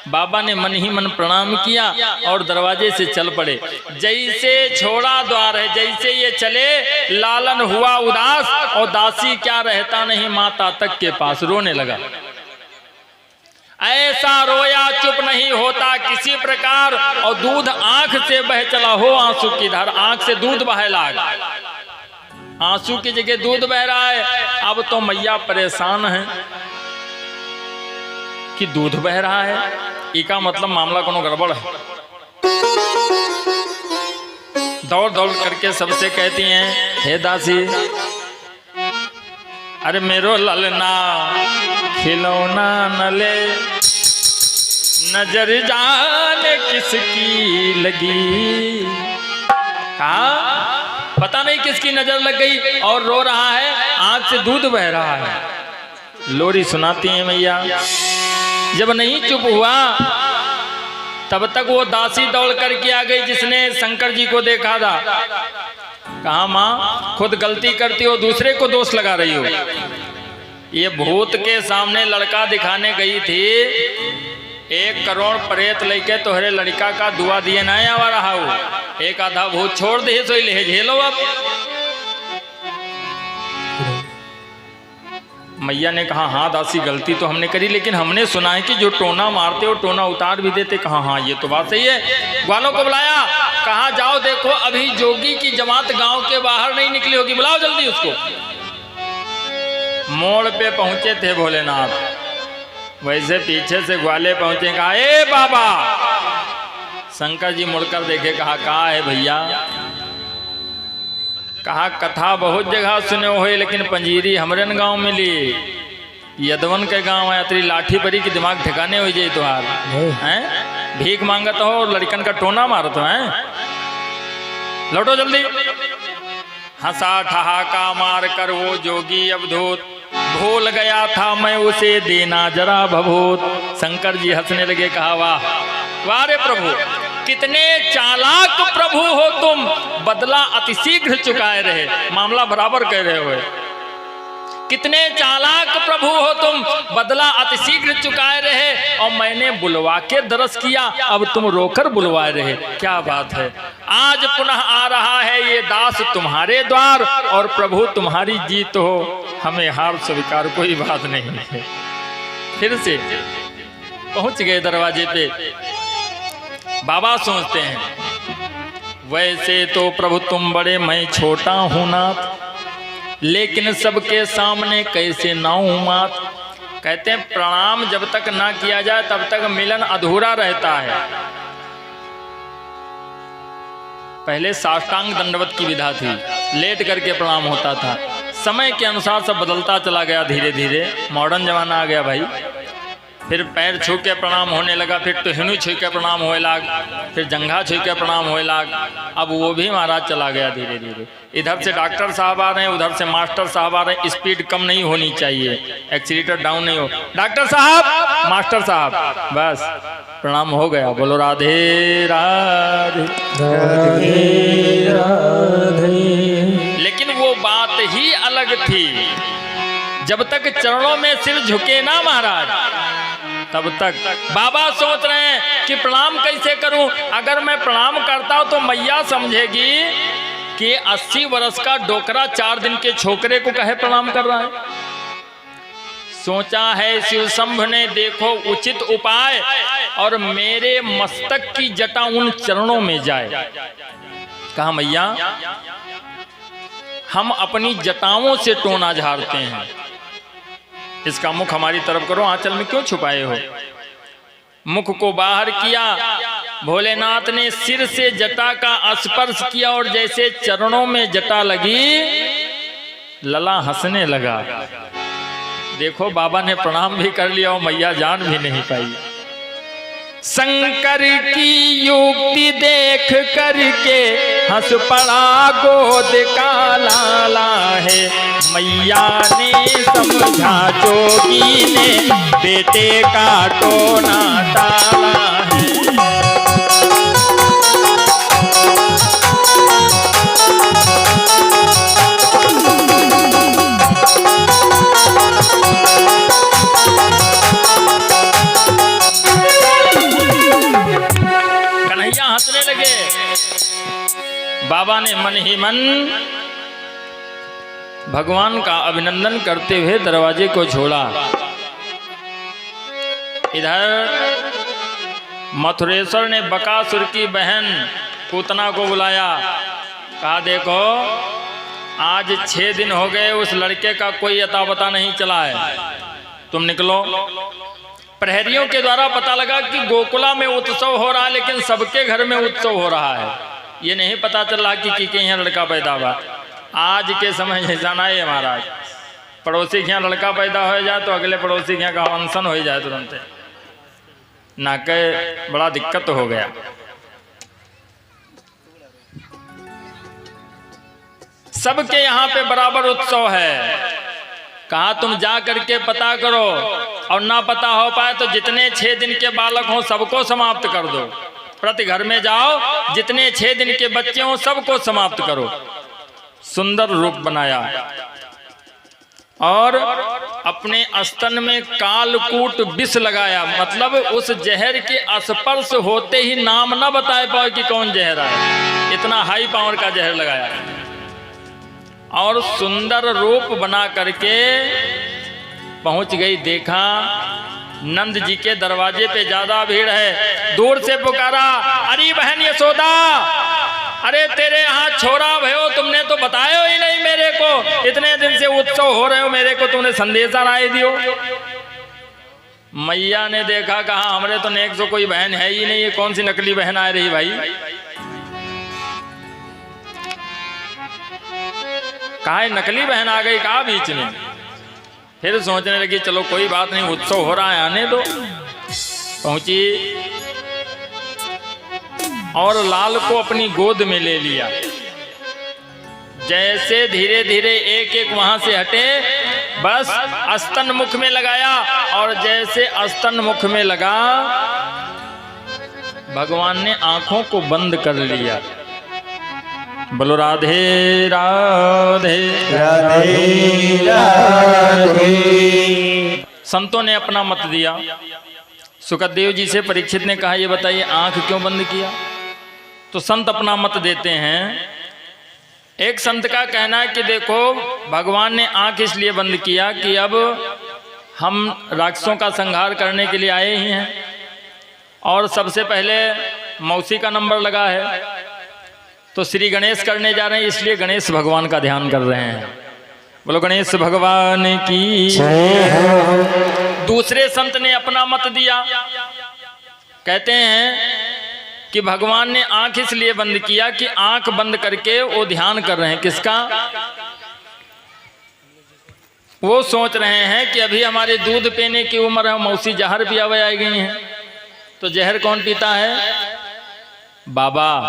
बाबा ने मन ही मन प्रणाम किया और दरवाजे से चल पड़े। जैसे छोड़ा द्वार है, जैसे ये चले लालन हुआ उदास, और दासी क्या रहता नहीं माता तक के पास, रोने लगा। ऐसा रोया चुप नहीं होता किसी प्रकार, और दूध आंख से बह चला हो आंसू की धार, आंख से दूध बहे लाग, आंसू की जगह दूध बह रहा है। अब तो मैया परेशान है कि दूध बह रहा है, इसका मतलब मामला कोनो गड़बड़ है। दौड़ दौड़ करके सबसे कहती हैं हे दासी, अरे मेरो ललना खिलौना न ले, नजर जाने किसकी लगी। कहा पता नहीं किसकी नजर लग गई और रो रहा है, आंख से दूध बह रहा है। लोरी सुनाती है मैया। जब नहीं चुप हुआ तब तक वो दासी दौड़ करके आ गई जिसने शंकर जी को देखा था। कहा माँ खुद गलती करती हो, दूसरे को दोष लगा रही हो। ये भूत के सामने लड़का दिखाने गई थी, 1 करोड़ प्रेत लेके तोहरे लड़का का दुआ दिए ना आवा रहा हो, एक आधा भूत छोड़ दे तो ले झेलो। अब मैया ने कहा हाँ दासी गलती तो हमने करी, लेकिन हमने सुना है कि जो टोना मारते हो टोना उतार भी देते। कहा हाँ ये तो बात सही है। ग्वालों को बुलाया, कहा जाओ देखो अभी जोगी की जमात गांव के बाहर नहीं निकली होगी, बुलाओ जल्दी उसको। मोड़ पे पहुंचे थे भोलेनाथ, वैसे पीछे से ग्वाले पहुंचे। कहा ए बाबा। शंकर जी मुड़कर देखे, कहा है भैया। कहा कथा बहुत जगह सुने हो, लेकिन पंजीरी हमरे गांव मिली, यदवन के गांव है, तेरी लाठी परी की दिमाग ठिकाने हो जाए तुहार हैं, भीख मांगत हो और लड़कन का टोना मारत हो हैं, लौटो जल्दी। हंसा ठहाका मार कर वो जोगी अवधूत, भूल गया था मैं उसे देना जरा भभूत। शंकर जी हंसने लगे, कहा वाह वाह रे प्रभु, कितने चालाक प्रभु हो तुम, बदला अतिशीघ्र चुकाए रहे। मामला बराबर कह रहे हो। कितने चालाक प्रभु हो तुम, बदला अतिशीघ्र चुकाए रहे, और मैंने बुलवा के दरस किया, अब तुम रोकर बुलवाए रहे। क्या बात है। आज पुनः आ रहा है ये दास तुम्हारे द्वार, और प्रभु तुम्हारी जीत हो, हमें हार स्वीकार कोई बात नहीं है। फिर से पहुंच गए दरवाजे पे। बाबा सोचते हैं वैसे तो प्रभु तुम बड़े, मैं छोटा हूं नाथ, लेकिन सबके सामने कैसे नाऊं मात। कहते हैं प्रणाम जब तक ना किया जाए तब तक मिलन अधूरा रहता है। पहले साष्टांग दंडवत की विधा थी, लेट करके प्रणाम होता था। समय के अनुसार सब बदलता चला गया, धीरे धीरे मॉडर्न जमाना आ गया भाई। फिर पैर छू के प्रणाम होने लगा, फिर टहनू छू के प्रणाम होए लाग, फिर जंघा छू के प्रणाम होए लाग। अब वो भी महाराज चला गया धीरे धीरे। इधर से डॉक्टर साहब आ रहे हैं, उधर से मास्टर साहब आ रहे हैं। स्पीड कम नहीं होनी चाहिए, एक्सीलेटर डाउन नहीं हो। डॉक्टर साहब, मास्टर साहब, बस प्रणाम हो गया। बोलो राधे राधे राधे राधे। लेकिन वो बात ही अलग थी, जब तक चरणों में सिर झुके ना महाराज, तब तक बाबा सोच रहे हैं कि प्रणाम कैसे करूं। अगर मैं प्रणाम करता हूं तो मैया समझेगी कि 80 वर्ष का डोकरा 4 दिन के छोकरे को कहे प्रणाम कर रहा है। सोचा है शिव शंभ ने देखो उचित उपाय, और मेरे मस्तक की जटा उन चरणों में जाए। कहा मैया हम अपनी जटाओं से टोना झाड़ते हैं, इसका मुख हमारी तरफ करो, आंचल में क्यों छुपाए हो। मुख को बाहर किया, भोलेनाथ ने सिर से जटा का स्पर्श किया और जैसे चरणों में जटा लगी, लला हंसने लगा। देखो बाबा ने प्रणाम भी कर लिया और मैया जान भी नहीं पाई। शंकर की युक्ति देख करके हंस पड़ा गोद का लाला है। मैया ने समझा जोगी ने बेटे का टोना टाला है। हंसने लगे। बाबा ने मन ही मन भगवान का अभिनंदन करते हुए दरवाजे को छोड़ा। इधर मथुरेश्वर ने बकासुर की बहन पूतना को बुलाया, कहा देखो आज 6 दिन हो गए उस लड़के का कोई अता पता नहीं चला है, तुम निकलो। प्रहरियों के द्वारा पता लगा कि गोकुला में उत्सव हो रहा है, लेकिन सबके घर में उत्सव हो रहा है। ये नहीं पता चल रहा कि यहाँ लड़का पैदा हुआ। आज के समय ऐसा ना है महाराज, पड़ोसी के यहाँ लड़का पैदा हो जाए तो अगले पड़ोसी के यहाँ का अनशन हो जाए तुरंत, ना के बड़ा दिक्कत हो गया। सबके यहाँ पे बराबर उत्सव है। कहा तुम जा करके पता करो, और ना पता हो पाए तो जितने 6 दिन के बालक हों सबको समाप्त कर दो। प्रति घर में जाओ, जितने 6 दिन के बच्चे हों सबको समाप्त करो। सुंदर रूप बनाया और अपने स्तन में कालकूट विष लगाया, मतलब उस जहर के स्पर्श होते ही नाम न बता पाओ कि कौन जहर है, इतना हाई पावर का जहर लगाया। और सुंदर रूप बना करके पहुंच गई। देखा नंद जी के दरवाजे पे ज्यादा भीड़ है, दूर से पुकारा, अरे बहन यशोदा, अरे तेरे यहाँ छोरा भयो, तुमने तो बताया ही नहीं मेरे को, इतने दिन से उत्सव हो रहे हो, मेरे को तुमने संदेशा राय दियो। मैया ने देखा, कहा हमरे तो नेक सो कोई बहन है ही नहीं, ये कौन सी नकली बहन आ रही भाई। कहा नकली बहन आ गई, कहा बीच में। फिर सोचने लगी चलो कोई बात नहीं, उत्सव हो रहा है, आने दो। पहुंची और लाल को अपनी गोद में ले लिया। जैसे धीरे धीरे एक एक वहां से हटे, बस स्तन मुख में लगाया, और जैसे स्तन मुख में लगा भगवान ने आंखों को बंद कर लिया। बोलो राधे राधे राधे राधे। संतों ने अपना मत दिया। सुखदेव जी से परीक्षित ने कहा ये बताइए आंख क्यों बंद किया। तो संत अपना मत देते हैं। एक संत का कहना है कि देखो भगवान ने आंख इसलिए बंद किया कि अब हम राक्षसों का संहार करने के लिए आए ही हैं, और सबसे पहले मौसी का नंबर लगा है, तो श्री गणेश करने जा रहे हैं, इसलिए गणेश भगवान का ध्यान कर रहे हैं। बोलो गणेश भगवान की। दूसरे संत ने अपना मत दिया, कहते हैं कि भगवान ने आंख इसलिए बंद किया कि आंख बंद करके वो ध्यान कर रहे हैं किसका? वो सोच रहे हैं कि अभी हमारे दूध पीने की उम्र है, मौसी जहर पिया हुए आई गई हैं, तो जहर कौन पीता है? बाबा।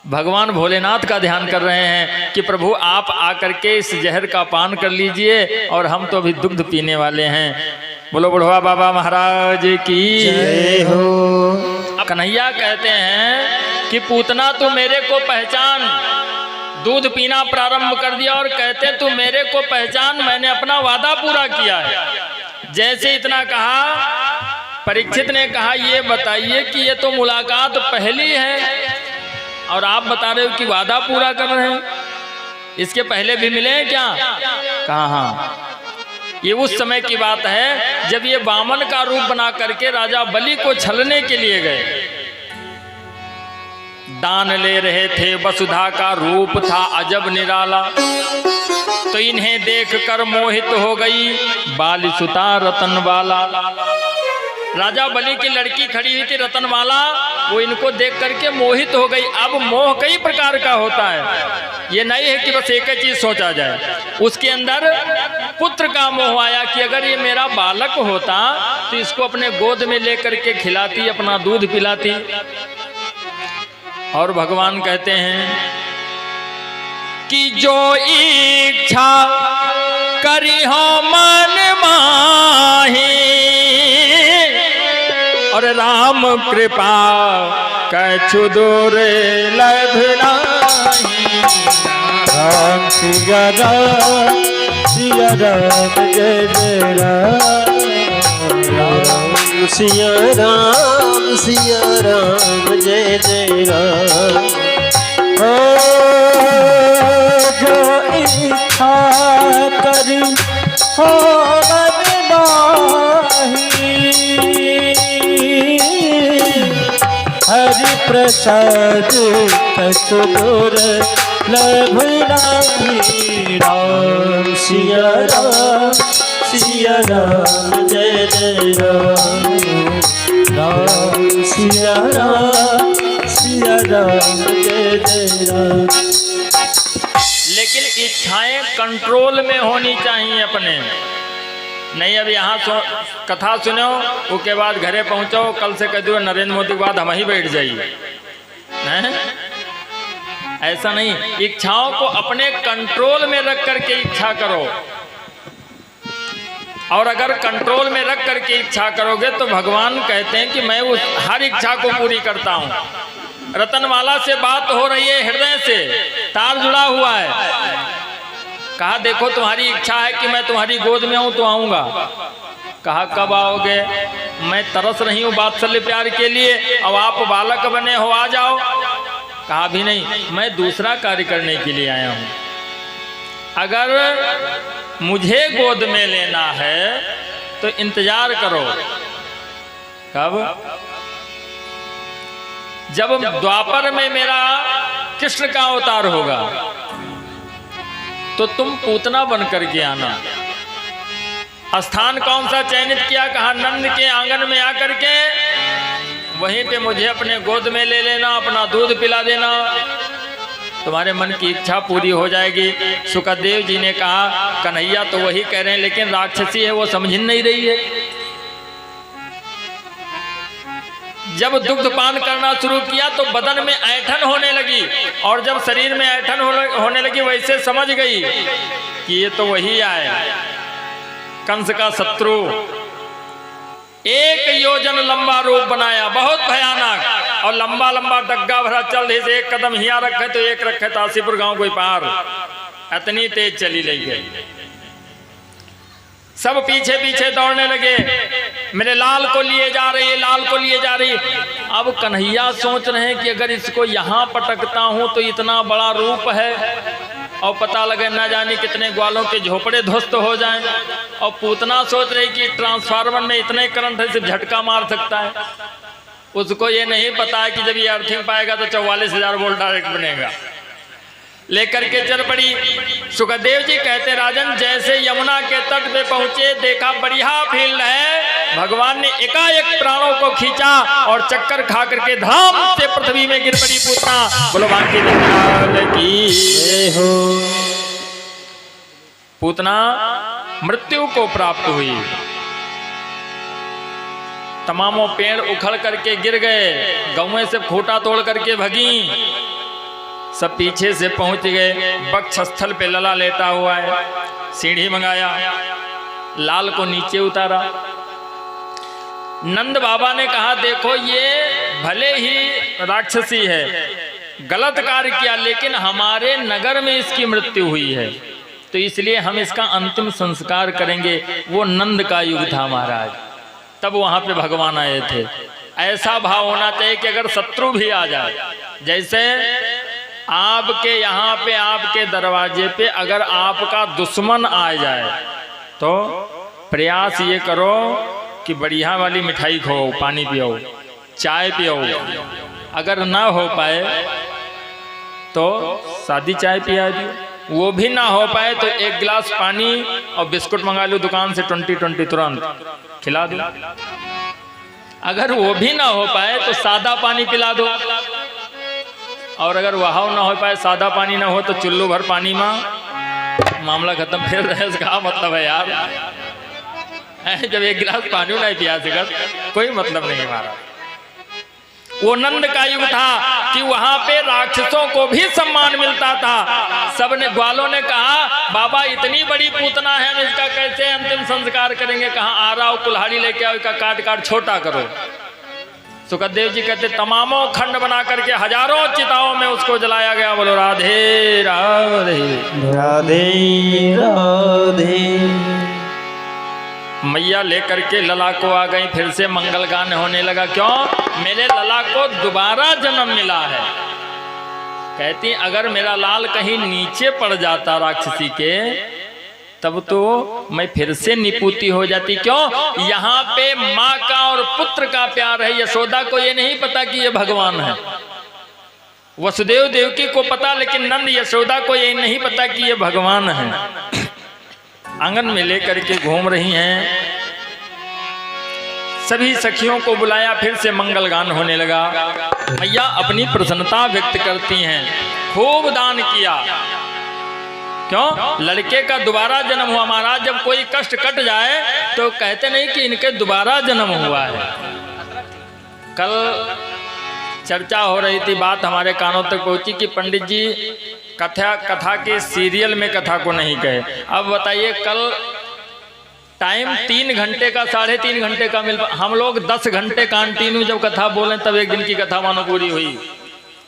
भगवान भोलेनाथ का ध्यान कर रहे हैं कि प्रभु आप आकर के इस जहर का पान कर लीजिए और हम तो अभी दुग्ध पीने वाले हैं। बोलो बुढ़वा बाबा महाराज की जय हो। कन्हैया कहते हैं कि पूतना तू मेरे को पहचान। दूध पीना प्रारंभ कर दिया और कहते तू मेरे को पहचान, मैंने अपना वादा पूरा किया है। जैसे इतना कहा, परीक्षित ने कहा ये बताइए कि ये तो मुलाकात पहली है और आप बता रहे हो कि वादा पूरा कर रहे हैं, इसके पहले भी मिले हैं क्या? कहा हाँ। ये उस समय की बात है जब ये वामन का रूप बना करके राजा बलि को छलने के लिए गए। दान ले रहे थे, वसुधा का रूप था अजब निराला, तो इन्हें देखकर मोहित हो गई बालिसुता रतनवाला। राजा बलि की लड़की खड़ी हुई थी रतनवाला, वो इनको देख करके मोहित हो गई। अब मोह कई प्रकार का होता है, ये नहीं है कि बस एक ही चीज सोचा जाए। उसके अंदर पुत्र का मोह आया कि अगर ये मेरा बालक होता तो इसको अपने गोद में लेकर के खिलाती, अपना दूध पिलाती। और भगवान कहते हैं कि जो इच्छा करी हो मन माही और राम कृपा कछु दूर लभ नाही। राम सिया राम जय जय राम। राम सिया राम जय जय राम। जो इच्छा करी हो मन माही हरि प्रसाद कछु दूर लभ नाही। राम सिया राम जय जय राम। राम सिया राम जय जय राम। लेकिन इच्छाएं कंट्रोल में होनी चाहिए अपने। नहीं अब यहाँ कथा सुनो, उसके बाद घरे पहुँचो, कल से कह दो नरेंद्र मोदी के बाद हम ही बैठ जाइए। ऐसा नहीं, इच्छाओं को अपने कंट्रोल में रख करके इच्छा करो। और अगर कंट्रोल में रख करके इच्छा करोगे तो भगवान कहते हैं कि मैं उस हर इच्छा को पूरी करता हूँ। रतनमाला से बात हो रही है, हृदय से तार जुड़ा हुआ है। कहा देखो तुम्हारी इच्छा है कि मैं तुम्हारी गोद में आऊँ तो आऊँगा। कहा कब आओगे? मैं तरस रही हूँ वात्सल्य प्यार के लिए, अब आप बालक बने हो, आ जाओ। कहा भी नहीं, मैं दूसरा कार्य करने के लिए आया हूँ। अगर मुझे गोद में लेना है तो इंतजार करो। कब? जब द्वापर में मेरा कृष्ण का अवतार होगा तो तुम पूतना बन करके आना। स्थान कौन सा चयनित किया? कहा नंद के आंगन में आकर के वहीं पे मुझे अपने गोद में ले लेना, अपना दूध पिला देना, तुम्हारे मन की इच्छा पूरी हो जाएगी। सुखदेव जी ने कहा कन्हैया तो वही कह रहे हैं, लेकिन राक्षसी है वो समझ ही नहीं रही है। जब दुग्ध पान करना शुरू किया तो बदन में ऐंठन होने लगी, और जब शरीर में ऐंठन होने लगी वैसे समझ गई कि ये तो वही आए, कंस का शत्रु। एक योजन लंबा रूप बनाया, बहुत भयानक, और लंबा लंबा डग्गा भरा चल रही से एक कदम यहाँ रखे तो एक रखे तासीपुर गांव कोई पार, इतनी तेज चली ले गई। सब पीछे पीछे दौड़ने लगे, मेरे लाल को लिए जा रही है, लाल को लिए जा रही। अब कन्हैया सोच रहे हैं कि अगर इसको यहाँ पटकता हूँ तो इतना बड़ा रूप है और पता लगे ना जाने कितने ग्वालों के झोपड़े ध्वस्त हो जाएं। और पूतना सोच रही कि ट्रांसफार्मर में इतने करंट है सिर्फ झटका मार सकता है। उसको ये नहीं पता है कि जब ये अर्थिंग पाएगा तो 44,000 वोल्ट डायरेक्ट बनेगा। लेकर के चल पड़ी। सुखदेव जी कहते राजन जैसे यमुना के तट पे पहुंचे देखा बढ़िया फील्ड है, भगवान ने एकाएक प्राणों को खींचा और चक्कर खा करके धाम से पृथ्वी में गिर पड़ी पूतना। बोलो बांकी लाल की जय हो। पूतना मृत्यु को प्राप्त हुई, तमामों पेड़ उखड़ करके गिर गए, गौएं से खूंटा तोड़ करके भगी, सब पीछे से पहुंच गए। वक्षस्थल पे लला लेटा हुआ है, सीढ़ी मंगाया, लाल को नीचे उतारा। नंद बाबा ने कहा देखो ये भले ही राक्षसी है, गलत कार्य किया, लेकिन हमारे नगर में इसकी मृत्यु हुई है, तो इसलिए हम इसका अंतिम संस्कार करेंगे। वो नंद का युग था महाराज, तब वहां पे भगवान आए थे। ऐसा भाव होना चाहिए कि अगर शत्रु भी आ जाए, जैसे आपके यहाँ पे आपके दरवाजे पे अगर आपका दुश्मन आ जाए तो प्रयास ये करो कि बढ़िया वाली मिठाई खाओ, पानी पियो, चाय पियो। अगर ना हो पाए तो सादी चाय पिया दियो, वो भी ना हो पाए तो एक गिलास पानी और बिस्कुट मंगा लो दुकान से 20-20 तुरंत खिला दो। अगर वो भी ना हो पाए तो सादा पानी पिला दो, और अगर वह ना हो पाए, सादा पानी ना हो तो चुल्लू भर पानी में मामला खत्म। फिर रहे इसका मतलब है यार, जब एक गिलास पानी नहीं पिया सका कोई मतलब नहीं हमारा। वो नंद का युग था कि वहां पे राक्षसों को भी सम्मान मिलता था। सबने ग्वालों ने कहा बाबा इतनी बड़ी पूतना है, हम इसका कैसे अंतिम संस्कार करेंगे, कहाँ आ रहा हो कुल्हाड़ी लेके आओ, इसका काट काट छोटा करो। सुखदेव जी कहते तमामों खंड बना करके हजारों चिताओं में उसको जलाया गया। बोलो राधे राधे राधे राधे। मैया लेकर के लला को आ गई, फिर से मंगल गान होने लगा। क्यों? मेरे लला को दोबारा जन्म मिला है। कहती अगर मेरा लाल कहीं नीचे पड़ जाता राक्षसी के, तब तो मैं फिर से निपुती हो जाती। क्यों? यहाँ पे माँ का और पुत्र का प्यार है। यशोदा को ये नहीं पता कि ये भगवान है, वसुदेव देवकी को पता, लेकिन नंद यशोदा को ये नहीं पता कि ये भगवान है। आंगन में लेकर के घूम रही हैं, सभी सखियों को बुलाया, फिर से मंगल गान होने लगा। मैया अपनी प्रसन्नता व्यक्त करती हैं, खूब दान किया। क्यों? लड़के का दोबारा जन्म हुआ। महाराज जब कोई कष्ट कट जाए तो कहते नहीं कि इनके दोबारा जन्म हुआ है। कल चर्चा हो रही थी, बात हमारे कानों तक पहुंची कि पंडित जी कथा के सीरियल में कथा को नहीं कहे। अब बताइए, कल टाइम 3 घंटे का 3.5 घंटे का मिल, हम लोग 10 घंटे कंटिन्यू जब कथा बोले तब एक दिन की कथा मानो पूरी हुई।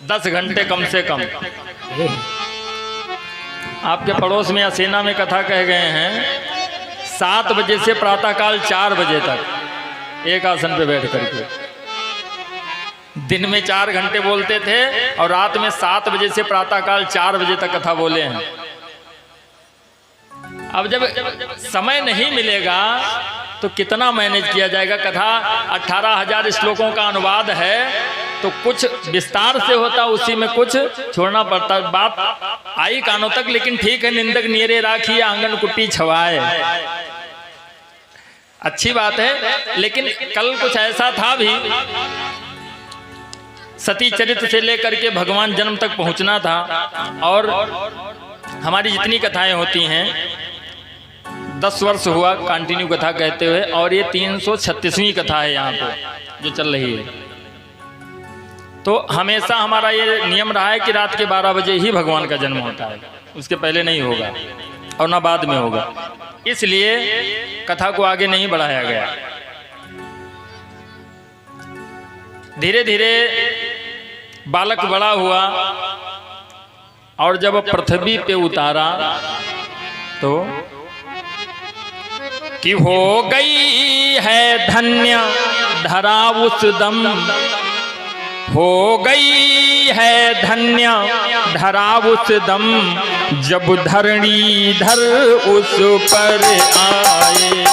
10 घंटे कम से कम। आपके पड़ोस में या सेना में कथा कह गए हैं 7 बजे से प्रातःकाल 4 बजे तक एक आसन पे बैठ करके। दिन में 4 घंटे बोलते थे और रात में 7 बजे से प्रातःकाल 4 बजे तक कथा बोले हैं। अब जब समय नहीं मिलेगा तो कितना मैनेज किया जाएगा। कथा 18,000 श्लोकों का अनुवाद है, तो कुछ विस्तार से होता, उसी में कुछ छोड़ना पड़ता। बात आई कानों तक, लेकिन ठीक है, निंदक नियरे राखी आंगन कुट्टी छवाए, अच्छी बात है। लेकिन कल कुछ ऐसा था भी, सती चरित्र से लेकर के भगवान जन्म तक पहुंचना था। और हमारी जितनी कथाएं होती हैं 10 वर्ष हुआ कंटिन्यू कथा कहते हुए, और ये 336वीं कथा है यहाँ पे जो चल रही है। तो हमेशा हमारा ये नियम रहा है कि रात के 12 बजे ही भगवान का जन्म होता है, उसके पहले नहीं होगा और ना बाद में होगा। इसलिए कथा को आगे नहीं बढ़ाया गया। धीरे धीरे बालक बड़ा हुआ और जब पृथ्वी पे उतारा तो कि हो गई है धन्य धरा उस दम, हो गई है धन्य धरा उस दम, जब धरणीधर उस पर आए।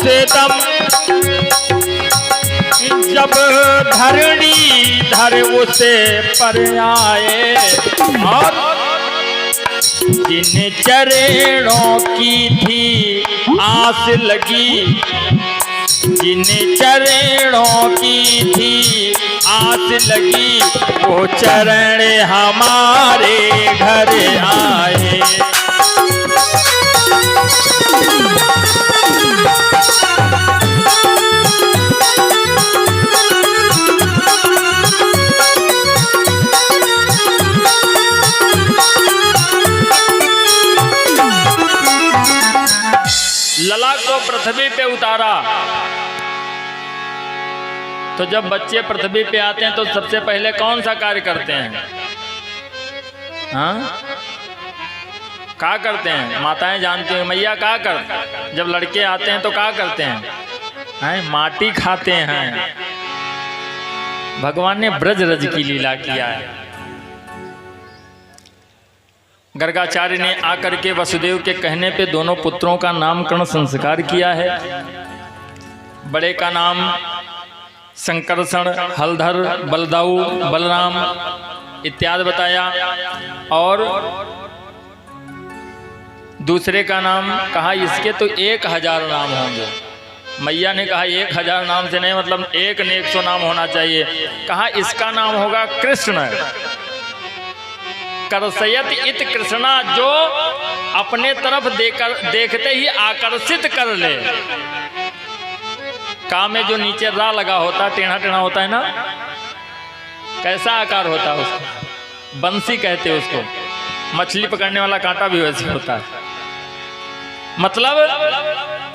श्वेतम जब धरणी धर उसे पर आए और जिन चरणों की थी आस लगी, जिन चरणों की थी आस लगी, वो चरण हमारे घर आए। लला को पृथ्वी पे उतारा। तो जब बच्चे पृथ्वी पे आते हैं तो सबसे पहले कौन सा कार्य करते हैं? हाँ, क्या करते हैं? माताएं जानती हैं, मैया क्या कर, जब लड़के आते हैं तो क्या करते हैं? माटी खाते हैं। भगवान ने ब्रज रज की लीला किया है। गर्गाचार्य ने आकर के वसुदेव के कहने पे दोनों पुत्रों का नामकरण संस्कार किया है। बड़े का नाम संकर्षण, हलधर, बलदाऊ, बलराम इत्यादि बताया और दूसरे का नाम कहा इसके तो 1000 नाम होंगे। मैया ने कहा 1000 नाम से नहीं, मतलब 1 ने 100 नाम होना चाहिए। कहा इसका नाम होगा कृष्ण। करसयत इत कृष्णा, जो अपने तरफ देखते ही आकर्षित कर ले। का में जो नीचे रा लगा होता, टेढ़ा टेढ़ा होता है ना, कैसा आकार होता है उसको? बंसी कहते हैं उसको। मछली पकड़ने वाला कांटा भी वैसे होता है। मतलब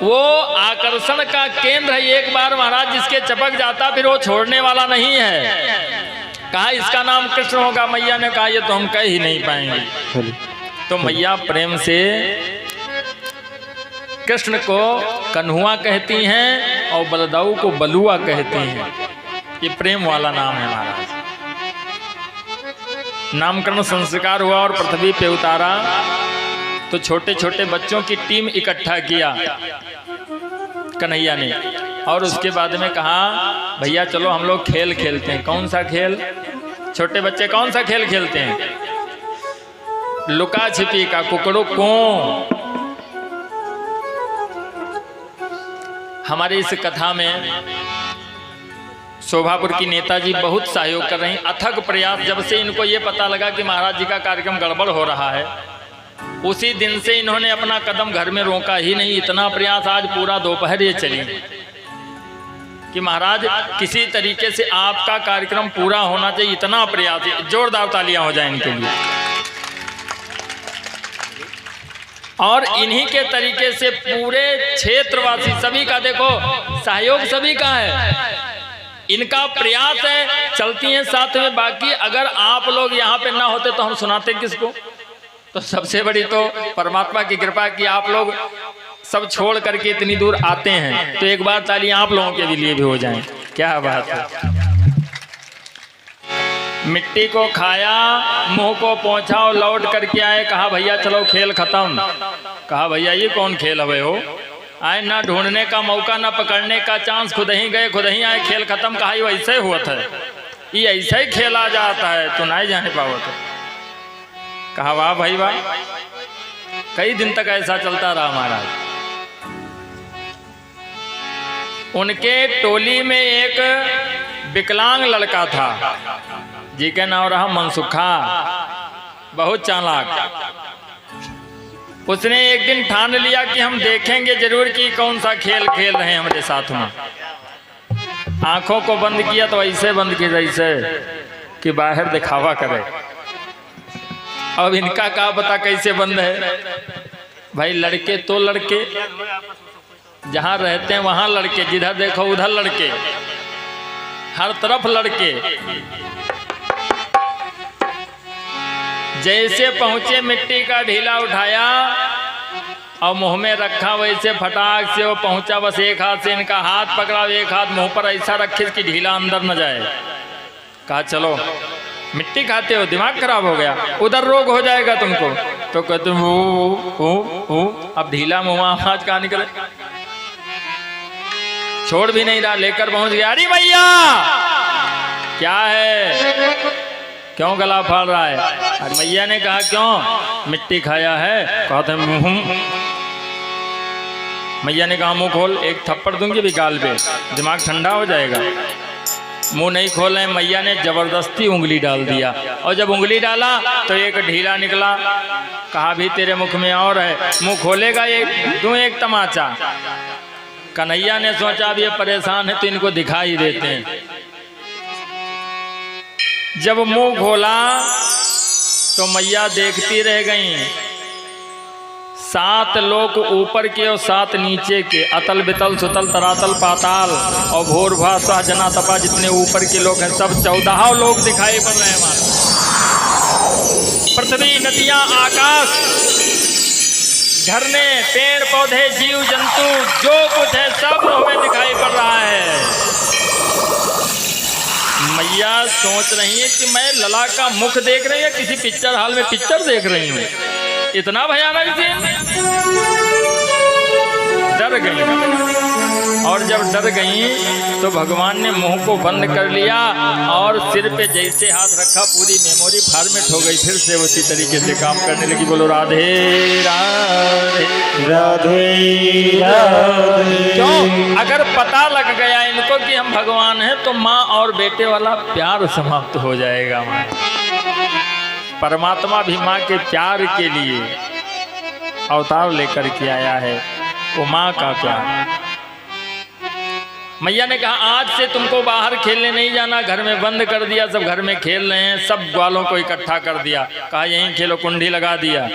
वो आकर्षण का केंद्र है। एक बार महाराज जिसके चपक जाता फिर वो छोड़ने वाला नहीं है। कहा इसका नाम कृष्ण होगा। मैया ने कहा ये तो हम कह ही नहीं पाएंगे। तो मैया प्रेम से कृष्ण को कन्हुआ कहती हैं और बलदाऊ को बलुआ कहती हैं। ये प्रेम वाला नाम है महाराज। नामकरण संस्कार हुआ और पृथ्वी पे उतारा तो छोटे छोटे बच्चों की टीम इकट्ठा किया कन्हैया ने, और उसके बाद में कहा भैया चलो हम लोग खेल खेलते हैं। कौन सा खेल? छोटे बच्चे कौन सा खेल खेलते हैं? लुका छिपी का, कुकड़ों को। हमारे इस कथा में शोभापुर की नेताजी बहुत सहयोग कर रही हैं। अथक प्रयास। जब से इनको ये पता लगा कि महाराज जी का कार्यक्रम गड़बड़ हो रहा है, उसी दिन से इन्होंने अपना कदम घर में रोका ही नहीं। इतना प्रयास आज पूरा दोपहर ये चली कि महाराज किसी तरीके से आपका कार्यक्रम पूरा होना चाहिए। इतना प्रयास, जोरदार तालियां हो जाए इनके लिए। और इन्हीं के तरीके से पूरे क्षेत्रवासी सभी का देखो सहयोग सभी का है। इनका प्रयास है, चलती हैं साथ में। बाकी अगर आप लोग यहाँ पे ना होते तो हम सुनाते किसको? तो सबसे बड़ी तो परमात्मा की कृपा कि आप लोग सब छोड़ करके इतनी दूर आते हैं। तो एक बार तालियां आप लोगों के लिए भी हो जाएं। क्या बात है। मिट्टी को खाया, मुंह को पोंछा और लौट करके आए। कहा भैया चलो खेल खत्म। कहा भैया ये कौन खेल है हो? आए ना ढूंढने का मौका ना पकड़ने का चांस, खुद ही गए खुद ही आए, खेल खत्म। कहा ये वैसे हुआ था, ये ऐसे ही खेला जाता है, तो नहीं जाने पाओ। तो कहा वाह भाई वाह। कई दिन तक ऐसा चलता रहा महाराज। उनके टोली में एक विकलांग लड़का था, जी का नाम रहा मनसुखा, बहुत चालाक। उसने एक दिन ठान लिया कि हम देखेंगे जरूर कि कौन सा खेल खेल रहे हैं हमारे साथ में। आंखों को बंद किया तो ऐसे बंद किया जैसे कि बाहर दिखावा करे। अब इनका क्या पता कैसे बंद है भाई। लड़के तो लड़के, जहां रहते हैं वहां लड़के, जिधर देखो उधर लड़के, हर तरफ लड़के। जैसे पहुंचे मिट्टी का ढीला उठाया और मुंह में रखा, वैसे फटाक से वो पहुंचा। बस एक हाथ से इनका हाथ पकड़ा, एक हाथ मुंह पर ऐसा रखे कि ढीला अंदर न जाए। कहा चलो मिट्टी खाते हो, दिमाग खराब हो गया, उधर रोग हो जाएगा तुमको। तो कहते हो अब ढीला मुंह आवाज कहाँ निकले। छोड़ भी नहीं रहा, लेकर पहुंच गया। अरे भैया क्या है, क्यों गला फाड़ रहा है? अरे मैया ने कहा क्यों, मिट्टी खाया है? कहते मुंह। मैया ने कहा मुंह खोल, एक थप्पड़ दूंगी भी गाल पे, दिमाग ठंडा हो जाएगा। मुंह नहीं खोल रहे, मैया ने जबरदस्ती उंगली डाल दिया, और जब उंगली डाला तो एक ढीला निकला। कहा भी तेरे मुख में और है, मुंह खोलेगा एक दूं एक तमाचा। कन्हैया ने सोचा अब ये परेशान है तो इनको दिखाई देते हैं। जब मुंह खोला तो मैया देखती रह गईं। 7 लोक ऊपर के और 7 नीचे के, अतल बितल सुतल तरातल पाताल और भोरभा सह जना तपा, जितने ऊपर के लोग हैं सब 14 लोग दिखाई पड़ रहे हैं हमारे। पृथ्वी, नदियां, आकाश, झरने, पेड़ पौधे, जीव जंतु, जो कुछ है सब हमें दिखाई पड़ रहा है। मैया सोच रही है कि मैं लला का मुख देख रही है, किसी पिक्चर हॉल में पिक्चर देख रही हूँ। इतना भयानक थी, डर गई। और जब डर गई तो भगवान ने मुंह को बंद कर लिया और सिर पे जैसे हाथ रखा पूरी मेमोरी फॉर्मेट हो गई, फिर से उसी तरीके से काम करने लगी। बोलो राधे राधे राधे राधे। क्यों? अगर पता लग गया इनको कि हम भगवान हैं तो माँ और बेटे वाला प्यार समाप्त हो जाएगा। माँ परमात्मा भी माँ के प्यार के लिए अवतार लेकर के आया है, वो माँ का प्यार। मैया ने कहा आज से तुमको बाहर खेलने नहीं जाना, घर में बंद कर दिया। सब घर में खेल रहे हैं, सब ग्वालों को इकट्ठा कर दिया, कहा यहीं खेलो, कुंडी लगा दिया।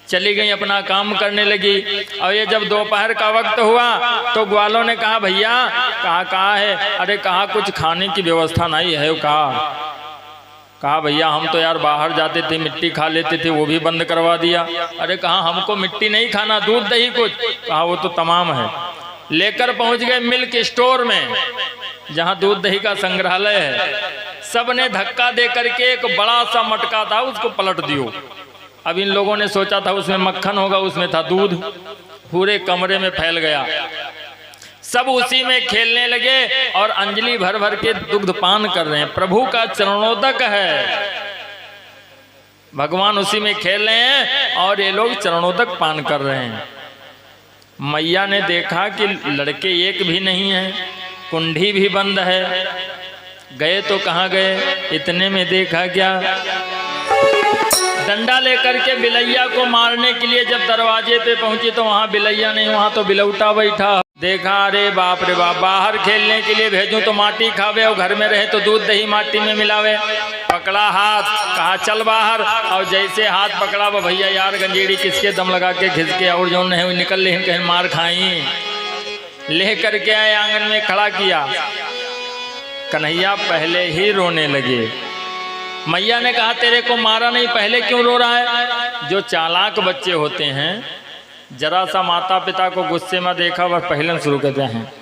चली गई, अपना काम करने लगी। और ये जब दोपहर का वक्त हुआ तो ग्वालों ने कहा भैया, कहा है? अरे कहा कुछ खाने की व्यवस्था नहीं है। कहा भैया हम तो यार बाहर जाते थे, मिट्टी खा लेते थे, वो भी बंद करवा दिया। अरे कहा हमको मिट्टी नहीं खाना, दूध दही कुछ। कहा वो तो तमाम है। लेकर पहुंच गए मिल्क स्टोर में, जहां दूध दही का संग्रहालय है। सब ने धक्का दे करके एक बड़ा सा मटका था उसको पलट दियो। अब इन लोगों ने सोचा था उसमें मक्खन होगा, उसमें था दूध। पूरे कमरे में फैल गया, सब उसी में खेलने लगे और अंजलि भर भर के दुग्ध पान कर रहे हैं। प्रभु का चरणोदक है, भगवान उसी में खेल रहे हैं और ये लोग चरणोदक पान कर रहे हैं। मैया ने देखा कि लड़के एक भी नहीं है, कुंडी भी बंद है। गए तो कहाँ गए, इतने में देखा क्या, डंडा लेकर के बिलैया को मारने के लिए जब दरवाजे पे पहुंची तो वहां बिलैया नहीं, वहां तो बिलौटा बैठा। देखा अरे बाप रे बाप, बाहर खेलने के लिए भेजूं तो माटी खावे और घर में रहे तो दूध दही माटी में मिलावे। पकड़ा हाथ, कहा चल बाहर। और जैसे हाथ पकड़ा वो भैया यार गंजेड़ी किसके दम लगा के खिसके और जो नहीं निकल ले कहीं मार खाई। ले करके आए, आंगन में खड़ा किया। कन्हैया पहले ही रोने लगे। मैया ने कहा तेरे को मारा नहीं, पहले क्यों रो रहा है? जो चालाक बच्चे होते हैं, जरा सा माता पिता को गुस्से में देखा वह पहले शुरू करते हैं,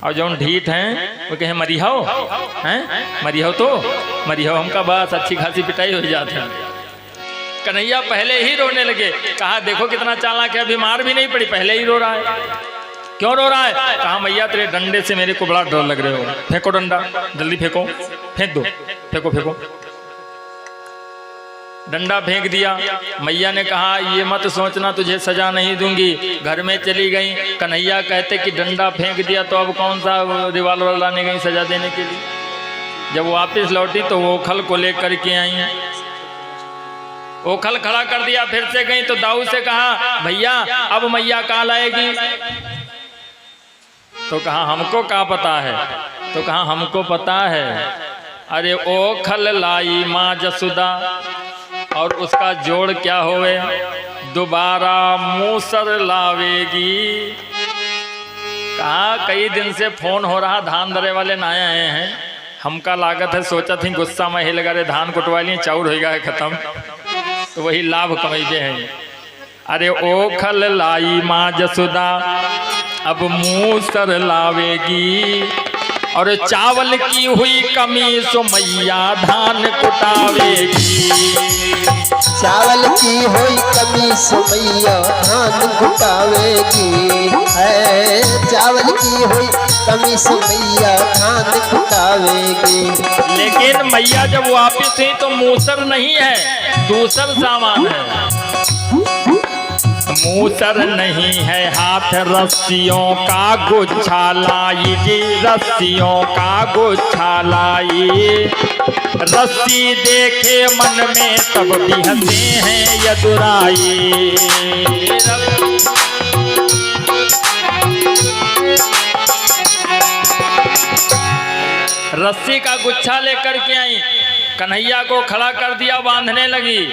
और जो ढीठ हैं वो कहे मरिहाओ हैं, मरिहाओ तो मरिहाओ, हमका बस अच्छी खासी पिटाई हो जाती है। कन्हैया पहले ही रोने लगे। कहा देखो कितना चालाक है, बीमार भी नहीं पड़ी, पहले ही रो रहा है। क्यों रो रहा है? कहा मैया तेरे डंडे से मेरे को बड़ा डर लग रहे हो, फेंको डंडा, जल्दी फेंको, फेंक दो, फेंको फेंको। डंडा फेंक दिया। मैया ने कहा ये मत सोचना तुझे सजा नहीं दूंगी। घर में चली गई। कन्हैया कहते कि डंडा फेंक दिया तो अब कौन सा रिवाल्वर लाने गई सजा देने के लिए। जब वापस लौटी तो वो ओखल को लेकर के आई। ओखल खड़ा कर दिया, फिर से गई तो दाऊ से कहा भैया अब मैया कहाँ लाएगी? तो कहा हमको क्या पता है? तो कहा हमको पता है। अरे ओखल लाई माँ जसुदा, और उसका जोड़ क्या होवे? दोबारा मूसर लावेगी। कहा कई दिन से फोन हो रहा, धान दरे वाले ना आए हैं, हमका लागत है, सोचा थी गुस्सा में ही लगा रहे धान कुटवा लिए, चाउर हो गया खत्म, तो वही लाभ कमाइबे हैं। अरे ओखल लाई माँ जसुदा, अब मूसर लावेगी, और चावल की हुई कमी सो मैया धान कुटावेगी। चावल की हुई कमी सो मैया धान कुटावेगी। है चावल की हुई कमी से मैया धान कुटावेगी। लेकिन मैया जब वापिस हुई तो मूसर नहीं है, दूसर सामान है। मूसर नहीं है, हाथ रस्सियों का गुच्छा लाई जी, रस्सियों का गुच्छा लाई। रस्सी देखे मन में तब भी हंसे हैं यदुराई। रस्सी का गुच्छा लेकर के आई, कन्हैया को खड़ा कर दिया, बांधने लगी।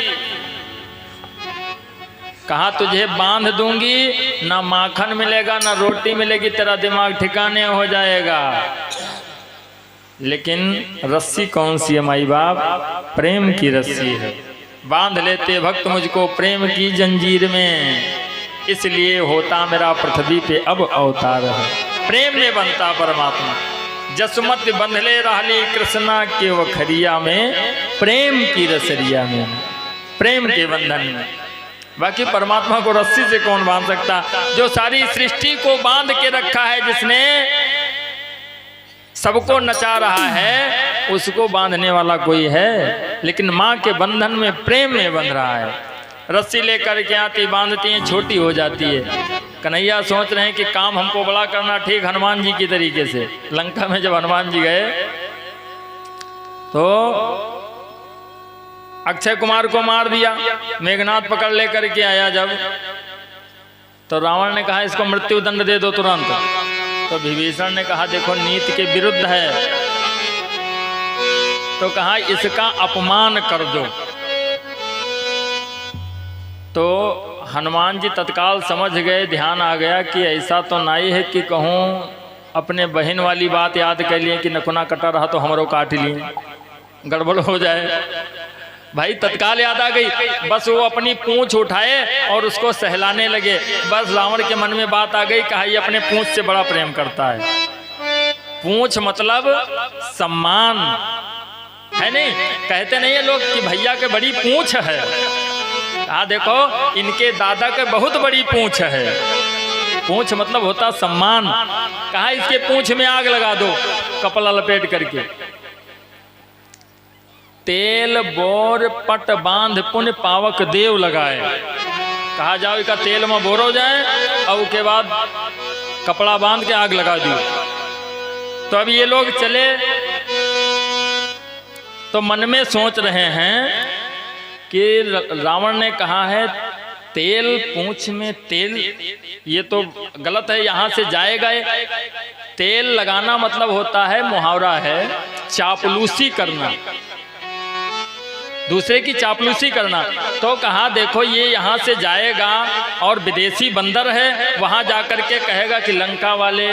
कहा तुझे बांध दूंगी, ना माखन मिलेगा ना रोटी मिलेगी, तेरा दिमाग ठिकाने हो जाएगा। लेकिन रस्सी कौन सी है माई बाप? प्रेम की रस्सी है। बांध लेते भक्त मुझको प्रेम की जंजीर में, इसलिए होता मेरा पृथ्वी पे अब अवतार है। प्रेम में बनता परमात्मा। जसमत बंधले रहली कृष्णा के वखरिया में, प्रेम की रसरिया में, प्रेम के बंधन में। बाकी परमात्मा को रस्सी से कौन बांध सकता? जो सारी सृष्टि को बांध के रखा है, जिसने सबको नचा रहा है, उसको बांधने वाला कोई है? लेकिन माँ के बंधन में, प्रेम में बंध रहा है। रस्सी लेकर के आती, बांधती हैं, छोटी हो जाती है। कन्हैया सोच रहे हैं कि काम हमको बड़ा करना, ठीक हनुमान जी की तरीके से। लंका में जब हनुमान जी गए तो अक्षय कुमार को मार दिया, मेघनाथ पकड़ लेकर के आया जब, तो रावण ने कहा इसको मृत्यु दंड दे दो तुरंत। तो विभीषण ने कहा देखो नीति के विरुद्ध है, तो कहा इसका अपमान कर दो। तो हनुमान जी तत्काल समझ गए, ध्यान आ गया कि ऐसा तो नहीं है कि कहूँ अपने बहन वाली बात याद कर लिए कि नकुना कटा रहा तो हमरो काट लिए, गड़बड़ हो जाए। भाई तत्काल याद आ गई, बस वो अपनी पूंछ उठाए और उसको सहलाने लगे। बस रावण के मन में बात आ गई, कहा ये अपने पूंछ से बड़ा प्रेम करता है। पूंछ मतलब सम्मान है, नहीं कहते नहीं है लोग कि भैया के बड़ी पूंछ है। हाँ देखो इनके दादा के बहुत बड़ी पूंछ है। पूंछ मतलब होता सम्मान। कहा इसके पूंछ में आग लगा दो कपड़ा लपेट करके। तेल बोर पट बांध पुण्य पावक देव लगाए। कहा जाओ इसका तेल में बोर हो जाए और उसके बाद कपड़ा बांध के आग लगा दियो। तो अब ये लोग चले तो मन में सोच रहे हैं कि रावण ने कहा है तेल पूंछ में तेल, ये तो गलत है, यहाँ से जाएगा। तेल लगाना मतलब होता है, मुहावरा है, चापलूसी करना, दूसरे की चापलूसी करना। तो कहा देखो ये यहाँ से जाएगा और विदेशी बंदर है, वहाँ जाकर के कहेगा कि लंका वाले,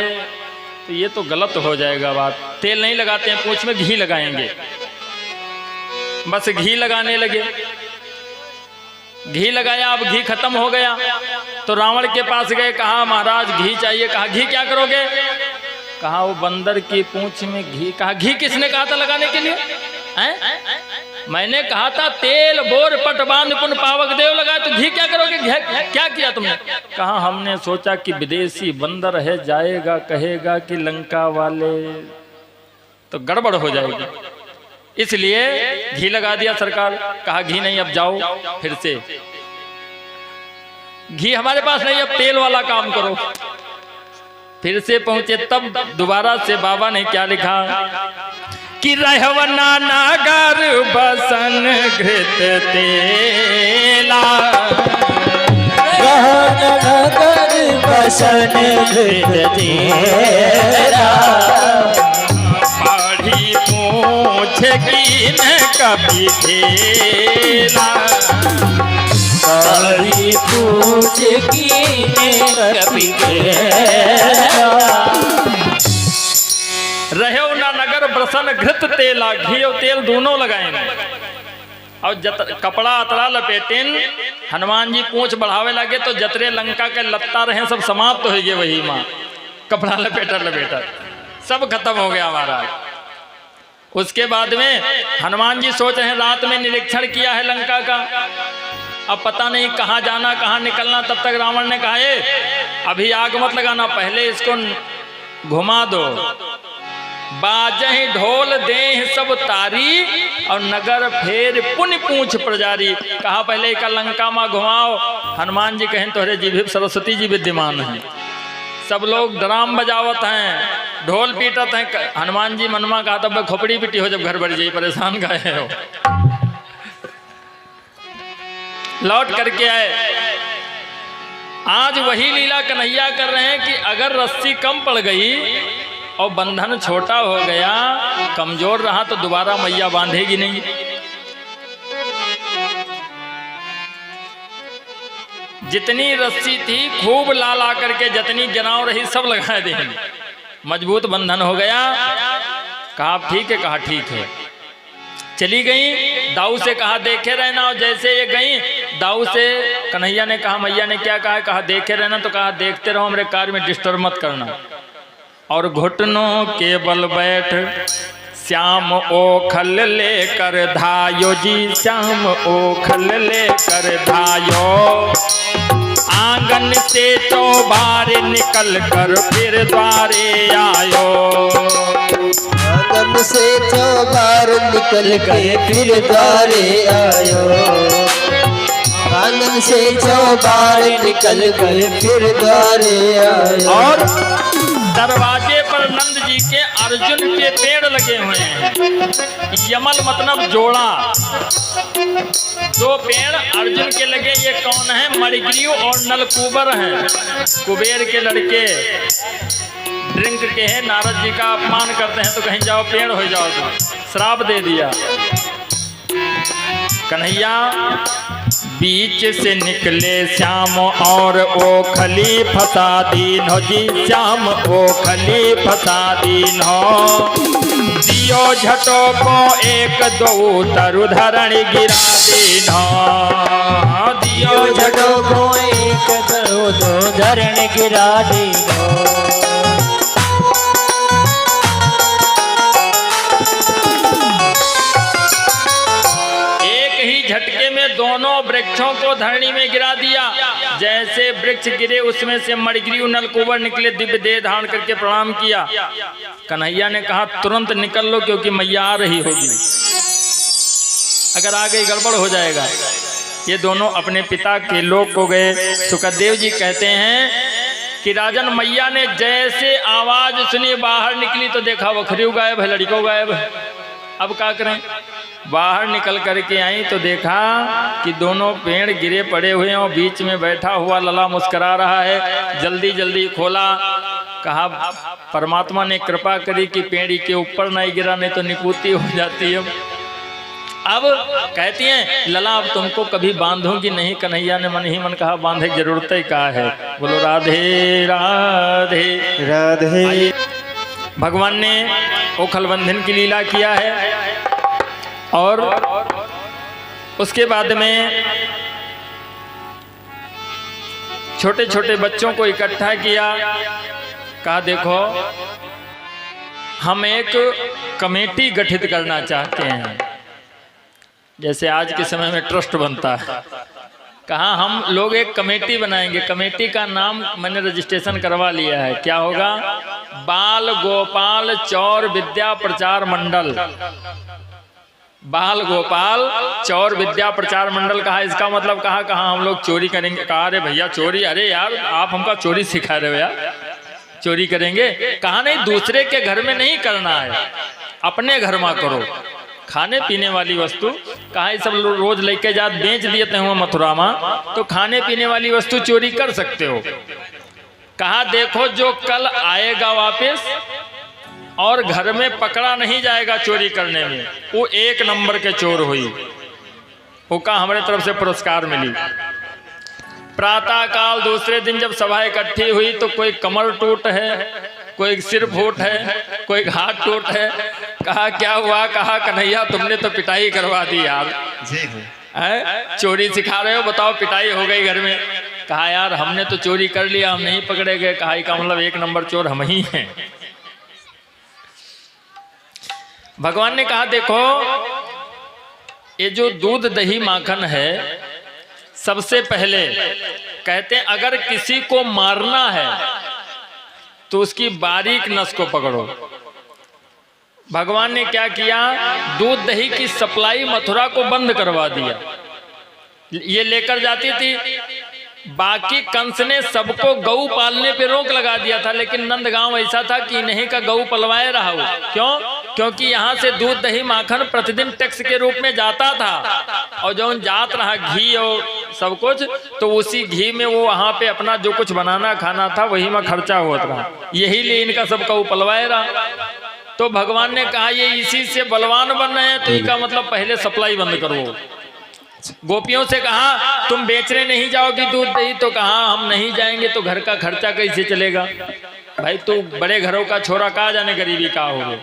तो ये तो गलत हो जाएगा बात। तेल नहीं लगाते हैं, पूंछ में घी लगाएंगे। बस घी लगाने लगे, घी लगाया, अब घी खत्म हो गया तो रावण के पास गए, कहा महाराज घी चाहिए। कहा घी क्या करोगे? कहा वो बंदर की पूंछ में घी। कहा घी किसने कहा था लगाने के लिए? हैं? मैंने कहा था तेल बोर पट बांध पुन पावक देव लगाए, तो घी क्या करोगे? क्या किया तुमने? कहा हमने सोचा कि विदेशी बंदर है, जाएगा कहेगा कि लंका वाले, तो गड़बड़ हो जाएगी, इसलिए घी लगा दिया सरकार। कहा घी नहीं, अब जाओ फिर से, घी हमारे पास नहीं, अब तेल वाला काम करो। फिर से पहुंचे, तब दोबारा से बाबा ने क्या लिखा कि रहवना नागर बसन घृत तेला, नगर बसन घृत तेला, पाढ़ी पूछ की न कभी खेला, पाढ़ी पूछ की न कभी खेला, रहे ना नगर बसन घृत तेला, घी और तेल दोनों लगाएंगे। और कपड़ा अतरा लपेटेन, हनुमान जी पूंछ बढ़ावे लगे तो जतरे लंका के लत्ता रहे सब समाप्त हो गए। वही माँ कपड़ा लपेटा सब खत्म हो गया हमारा। उसके बाद में हनुमान जी सोच रहे हैं, रात में निरीक्षण किया है लंका का, अब पता नहीं कहाँ जाना कहाँ निकलना। तब तक रावण ने कहा अभी आग मत लगाना, पहले इसको घुमा दो। बाजहि ढोल देह सब तारी और नगर फेर पुण्य पूछ प्रजारी। कहा पहले का लंका में घुमाओ। हनुमान जी कहें तोहरे जीभ सरस्वती जी विद्यमान है। सब लोग ड्राम बजावत हैं, ढोल पीटत हैं। हनुमान जी मनमा कहा तब खोपड़ी पिटी हो जब घर बढ़ जाई, परेशान गए हो। लौट करके आए। आज वही लीला कन्हैया कर रहे हैं कि अगर रस्सी कम पड़ गई और बंधन छोटा हो गया, कमजोर रहा, तो दोबारा मैया बांधेगी नहीं। जितनी रस्सी थी खूब ला ला करके, जितनी गिराव रही सब लगा देंगे। मजबूत बंधन हो गया। कहा ठीक है, कहा ठीक है। चली गई। दाऊ से कहा देखे रहना। और जैसे ये गई, दाऊ से कन्हैया ने कहा मैया ने क्या कहा? कहा देखे रहना। तो कहा देखते रहो, हमारे कार्य में डिस्टर्ब मत करना। और घुटनों के बल बैठ श्याम ओखल लेकर धायो जी, श्याम ओखल लेकर धायो। आंगन से चौबार निकल कर फिर द्वारे आयो। आंगन से चौबार निकल के फिर द्वारे आयो। आंगन से चौबार निकल कर फिर द्वारे आयो। और दरवाजे पर नंद जी के अर्जुन के पेड़ लगे हुए हैं। यमल मतलब जोड़ा। दो पेड़ अर्जुन के लगे। ये कौन है? मणिग्रीव और नलकूबर हैं, कुबेर के लड़के। ड्रिंक के हैं, नारद जी का अपमान करते हैं तो कहीं जाओ पेड़ हो जाओ, तो श्राप दे दिया। कन्हैया बीच से निकले श्याम और ओखली फसा दीन हो जी, श्याम ओखली फसा दीन हो। दियो झटो को एक दो तरु धरण गिरा दीन हो। दियो झटो को एक दो धरण गिरा दीन हो। झटके में दोनों वृक्षों को धरणी में गिरा दिया। जैसे वृक्ष गिरे उसमें से मणिग्रीव नलकूबर निकले, दिव्य देह धारण करके प्रणाम किया। कन्हैया ने कहा तुरंत निकल लो क्योंकि मैया आ रही होगी, अगर आ गई गड़बड़ हो जाएगा। ये दोनों अपने पिता के लोक को गए। सुखदेव जी कहते हैं कि राजन मैया ने जैसे आवाज सुनी बाहर निकली तो देखा बखरी गायब है, लड़कों गायब है। अब क्या करें? बाहर निकल करके आई तो देखा कि दोनों पेड़ गिरे पड़े हुए हैं और बीच में बैठा हुआ लला मुस्कुरा रहा है। जल्दी जल्दी खोला। कहा परमात्मा ने कृपा करी कि पेड़ के ऊपर नहीं गिरा, नहीं तो निपुति हो जाती है। अब कहती हैं लला अब तुमको कभी बांधूंगी नहीं। कन्हैया ने मन ही मन कहा बांधे जरूरत ही कहा है। बोलो राधे राधे राधे। भगवान ने ओखल बंधन की लीला किया है। और उसके बाद में छोटे छोटे बच्चों को इकट्ठा किया। कहा देखो हम एक कमेटी गठित करना चाहते हैं, जैसे आज के समय में ट्रस्ट बनता है। कहा हम लोग एक कमेटी बनाएंगे। कमेटी का नाम मैंने रजिस्ट्रेशन करवा लिया है। क्या होगा? बाल गोपाल चौर विद्या प्रचार मंडल। बाल गोपाल चौर विद्या प्रचार मंडल। कहा इसका मतलब कहा हम लोग चोरी करेंगे? कहा अरे भैया चोरी, अरे यार आप हमका चोरी सिखा रहे हो यार, चोरी करेंगे? कहा नहीं, दूसरे के घर में नहीं करना है, अपने घर में करो। खाने पीने वाली वस्तु कहा सब रोज लेके जात बेच देते हैं मथुरा में, तो खाने पीने वाली वस्तु चोरी कर सकते हो। कहा देखो जो कल आएगा वापस और घर में पकड़ा नहीं जाएगा चोरी करने में, वो 1 नंबर के चोर हुई। वो कहा हमारे तरफ से पुरस्कार मिली। प्रातः काल दूसरे दिन जब सभा इकट्ठी हुई तो कोई कमर टूट है, कोई सिर फूट है, कोई हाथ टूट है। कहा क्या हुआ? कहा कन्हैया तुमने तो पिटाई करवा दी यार, चोरी सिखा रहे हो, बताओ पिटाई हो गई घर में। कहा यार हमने तो चोरी कर लिया, हम नहीं पकड़े गए। कहा का मतलब 1 नंबर चोर हम ही हैं। भगवान ने कहा देखो ये जो दूध दही माखन है सबसे पहले कहते हैं अगर किसी को मारना है तो उसकी बारीक नस को पकड़ो। भगवान ने क्या किया, दूध दही की सप्लाई मथुरा को बंद करवा दिया। ये लेकर जाती थी, बाकी कंस ने सबको गऊ पालने पे रोक लगा दिया था, लेकिन नंदगांव ऐसा था कि इन्हीं का गऊ पलवाए रहा हो। क्यों? क्योंकि यहाँ से दूध दही माखन प्रतिदिन टैक्स के रूप में जाता था, और जो जात रहा घी और सब कुछ, तो उसी घी में वो वहाँ पे अपना जो कुछ बनाना खाना था वही में खर्चा होता रहा। यही लिए इनका सब गऊ पलवाए रहा। तो भगवान ने कहा ये इसी से बलवान बन रहे हैं, तो इसका मतलब पहले सप्लाई बंद करो। गोपियों से कहा तुम बेचने नहीं जाओगी दूध दही, तो कहा हम नहीं जाएंगे तो घर का खर्चा कैसे चलेगा। भाई तू बड़े घरों का छोरा, कहा जाने गरीबी का हो गए।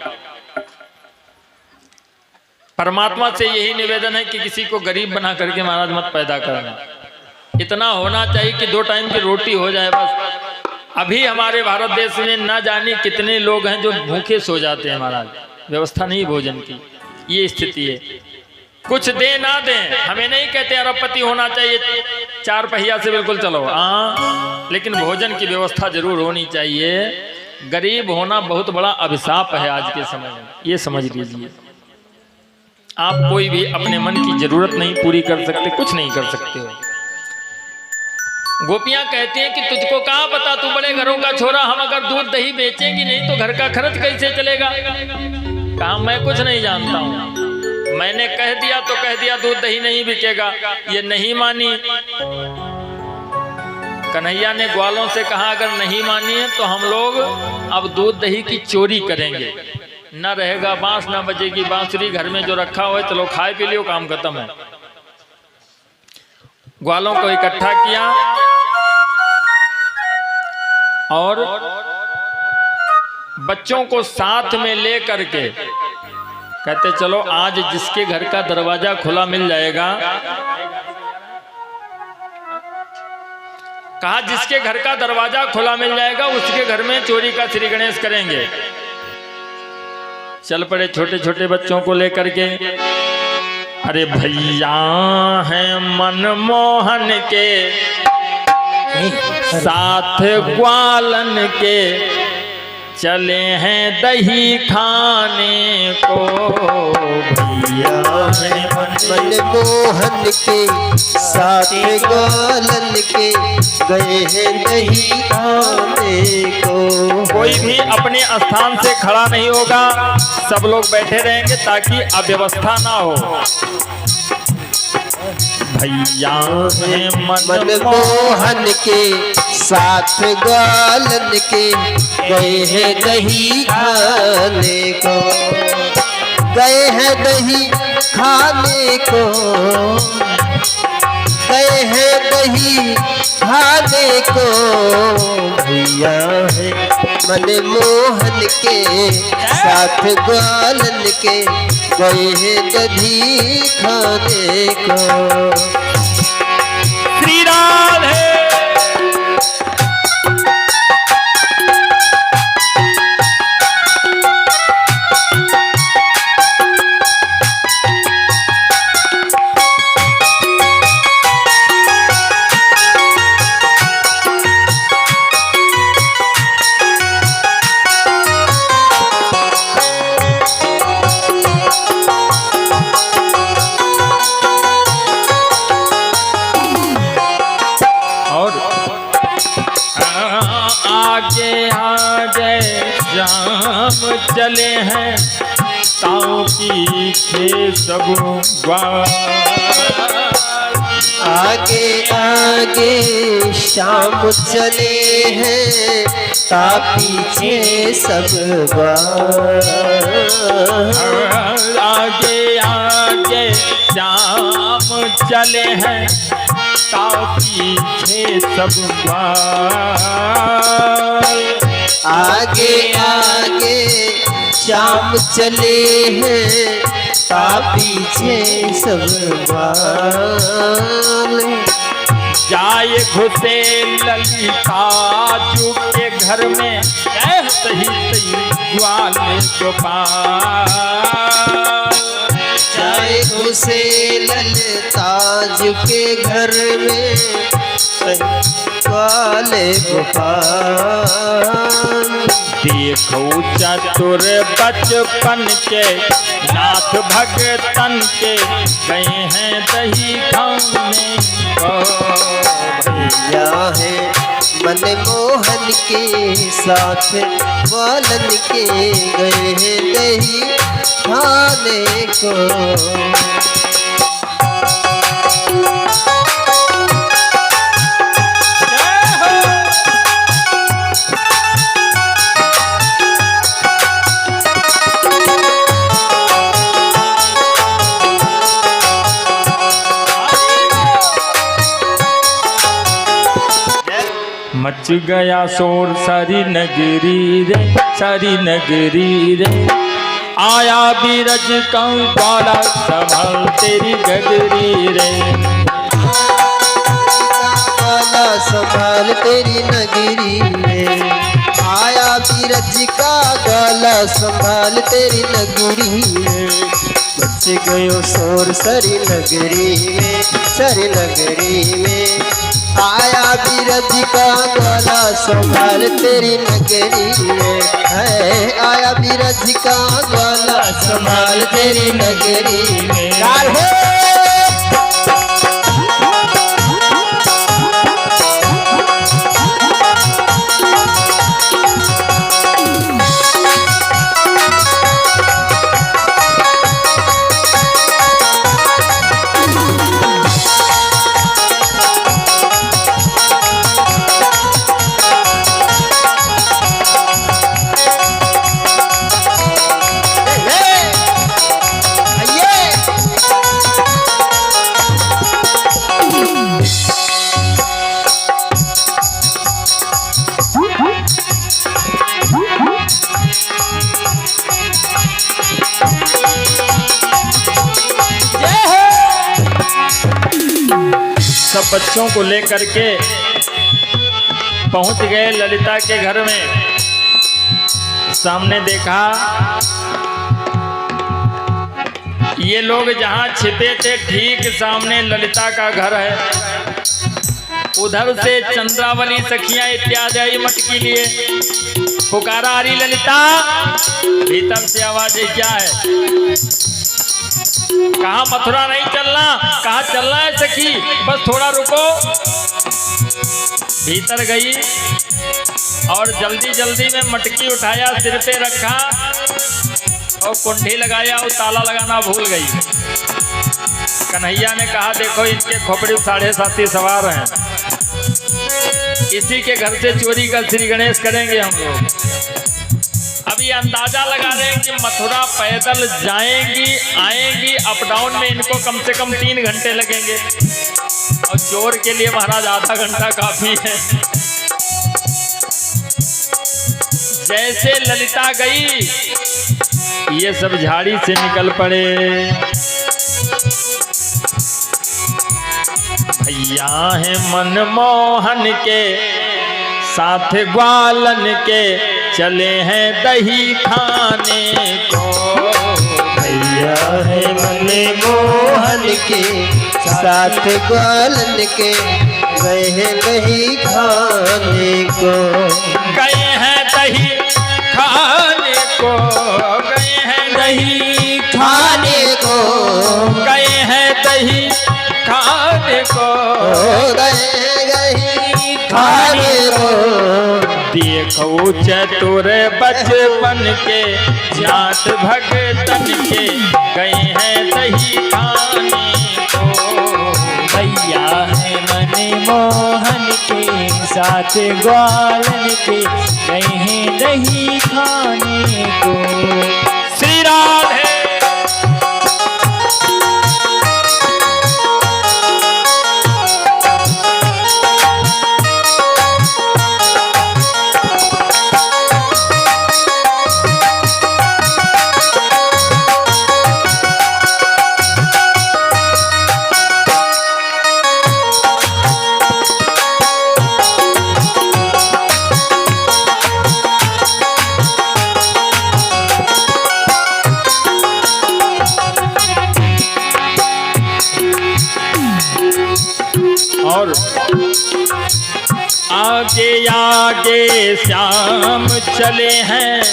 परमात्मा से यही निवेदन है कि किसी को गरीब बना करके महाराज मत पैदा करना। इतना होना चाहिए कि 2 टाइम की रोटी हो जाए बस। अभी हमारे भारत देश में ना जाने कितने लोग हैं जो भूखे सो जाते हैं महाराज, व्यवस्था नहीं भोजन की। ये स्थिति है। कुछ दे ना दें, हमें नहीं कहते अरबपति होना चाहिए, 4 पहिया से बिल्कुल चलो, हाँ, लेकिन भोजन की व्यवस्था जरूर होनी चाहिए। गरीब होना बहुत बड़ा अभिशाप है आज के समय में, ये समझ लीजिए। आप कोई भी अपने मन की जरूरत नहीं पूरी कर सकते, कुछ नहीं कर सकते हो। गोपियां कहती हैं कि तुझको कहाँ पता, तू बड़े घरों का छोरा, हम अगर दूध दही बेचेंगी नहीं तो घर का खर्च कैसे चलेगा। कहा मैं कुछ नहीं जानता हूँ, मैंने कह दिया तो कह दिया दूध दही नहीं बिकेगा। ये नहीं मानी। कन्हैया ने ग्वालों से कहा अगर नहीं मानी है तो हम लोग अब दूध दही की चोरी करेंगे, न रहेगा बांस न बजेगी बांसुरी, घर में जो रखा हुआ है चलो खाए पी लियो, काम खत्म है। ग्वालों को इकट्ठा किया और बच्चों को साथ में ले करके कहते चलो आज जिसके घर का दरवाजा खुला मिल जाएगा, कहा जिसके घर का दरवाजा खुला मिल जाएगा उसके घर में चोरी का श्री गणेश करेंगे। चल पड़े छोटे छोटे बच्चों को लेकर के। अरे भैया हैं मनमोहन के साथ ग्वालन के, चले हैं दही खाने को। भैया हैं मनमोहन के साथ ग्वालन के, गए हैं दही खाने को। कोई भी अपने स्थान से खड़ा नहीं होगा, सब लोग बैठे रहेंगे ताकि अव्यवस्था ना हो। भैया हैं मनमोहन के साथ ग्वालन के, गए हैं दही खाने को। गए हैं दही खाने को, गए हैं दही खाने को। भैया है मनमोहन के साथ ग्वालन के, गए हैं दही खाने को। श्री राधे। श्याम चले हैं ताऊ पीछे सब ग्वाल। आगे आगे श्याम चले हैं ता पीछे सब ग्वाल। आगे आगे श्याम चले हैं ता पीछे सब ग्वाल। आगे आगे श्याम चले हैं ता पीछे सब ग्वाल। जाए घुसे ललिता जू के घर में, सही सही ग्वाल गोपाल। घुसे ललताज के घर में वाले गोपाल। देखो चतुर बचपन के नाथ भगतन के गए हैं दही खाने को। भैया है मनमोहन के साथ वालन के गए हैं दही खाने को। मच गया शोर सारी नगरी रे, सारी नगरी रे। आया बीरज कंकाला संभल तेरी गगरी रे। वाला संभाल तेरी नगरी रे। आया बीरज का गाला संभाल तेरी नगरी रे। बच गयो शोर सरी नगरी में, सरी नगरी में। आया बीरज का गाला संभाल तेरी नगरी में है। आया बीरज का गाला संभाल तेरी नगरी में। सब बच्चों को लेकर के पहुंच गए ललिता के घर में। सामने देखा ये लोग जहां छिपे थे ठीक सामने ललिता का घर है। उधर से चंद्रावली सखियां इत्यादि आई मटकी लिए। पुकारा आ रही ललिता, भीतर से आवाज क्या है? कहा मथुरा नहीं चलना? कहा चलना है सखी, बस थोड़ा रुको। भीतर गई और जल्दी जल्दी में मटकी उठाया, सिर पे रखा और कुंडी लगाया और ताला लगाना भूल गई। कन्हैया ने कहा देखो इनके खोपड़ी 7.5 सवार हैं, इसी के घर से चोरी का श्री गणेश करेंगे हम लोग। अभी अंदाजा लगा रहे हैं कि मथुरा पैदल जाएंगी आएंगी, अप डाउन में इनको कम से कम 3 घंटे लगेंगे और चोर के लिए महाराज आधा घंटा काफी है। जैसे ललिता गई ये सब झाड़ी से निकल पड़े। भैया है मनमोहन के साथ ग्वालन के चले हैं दही खाने को। भैया है मनमोहन के साथ ग्वालन के गए हैं दही खाने को। गए हैं दही खाने को, गए हैं दही खाने को, गए हैं दही खाने को, गए खाने को। देखो चतुर बचपन के जात भगतन के गए हैं दही खाने को। भैया है मनमोहन के साथ ग्वालन के गए हैं दही खाने को। श्री राधे। और आगे आगे श्याम चले हैं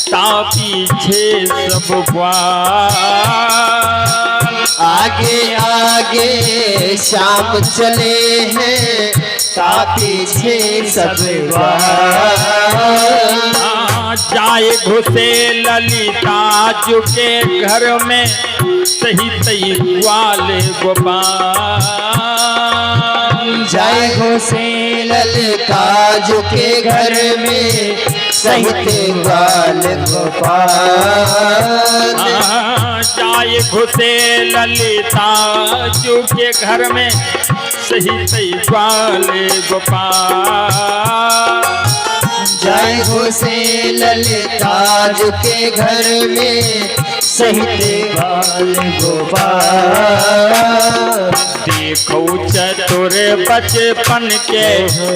ता पीछे सब ग्वाल। आगे आगे श्याम चले हैं ता पीछे सब ग्वाल। जाए घुसे ललिता के घर में सही सही ग्वाल गोपाल। जाए घुसे ललिता के घर में सहित ग्वाल गोपाल। जाए घुसे ललिता के घर में सही सही ग्वाल गोपाल। जय घुसे ललिता के घर में सहित ग्वाल गोपाल। देखो चतुर बचपन के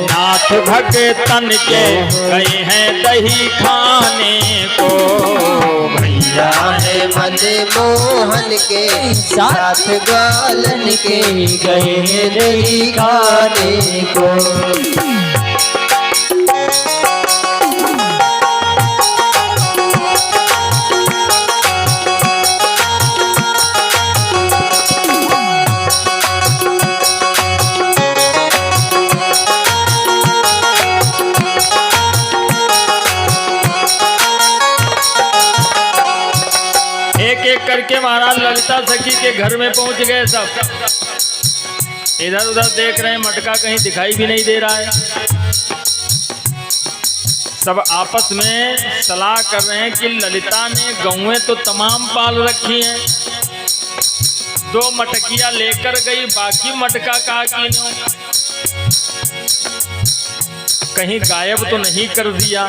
नाथ भगतन के गए हैं दही खाने को। भैया है मन मोहन के साथ गालन के गए हैं दही खाने को। करके महाराज ललिता सखी के घर में पहुंच गए। सब इधर उधर देख रहे हैं, मटका कहीं दिखाई भी नहीं दे रहा है। सब आपस में सलाह कर रहे हैं कि ललिता ने गौएं तो तमाम पाल रखी हैं, 2 मटकियां लेकर गई, बाकी मटका कहाँ की कहीं गायब तो नहीं कर दिया।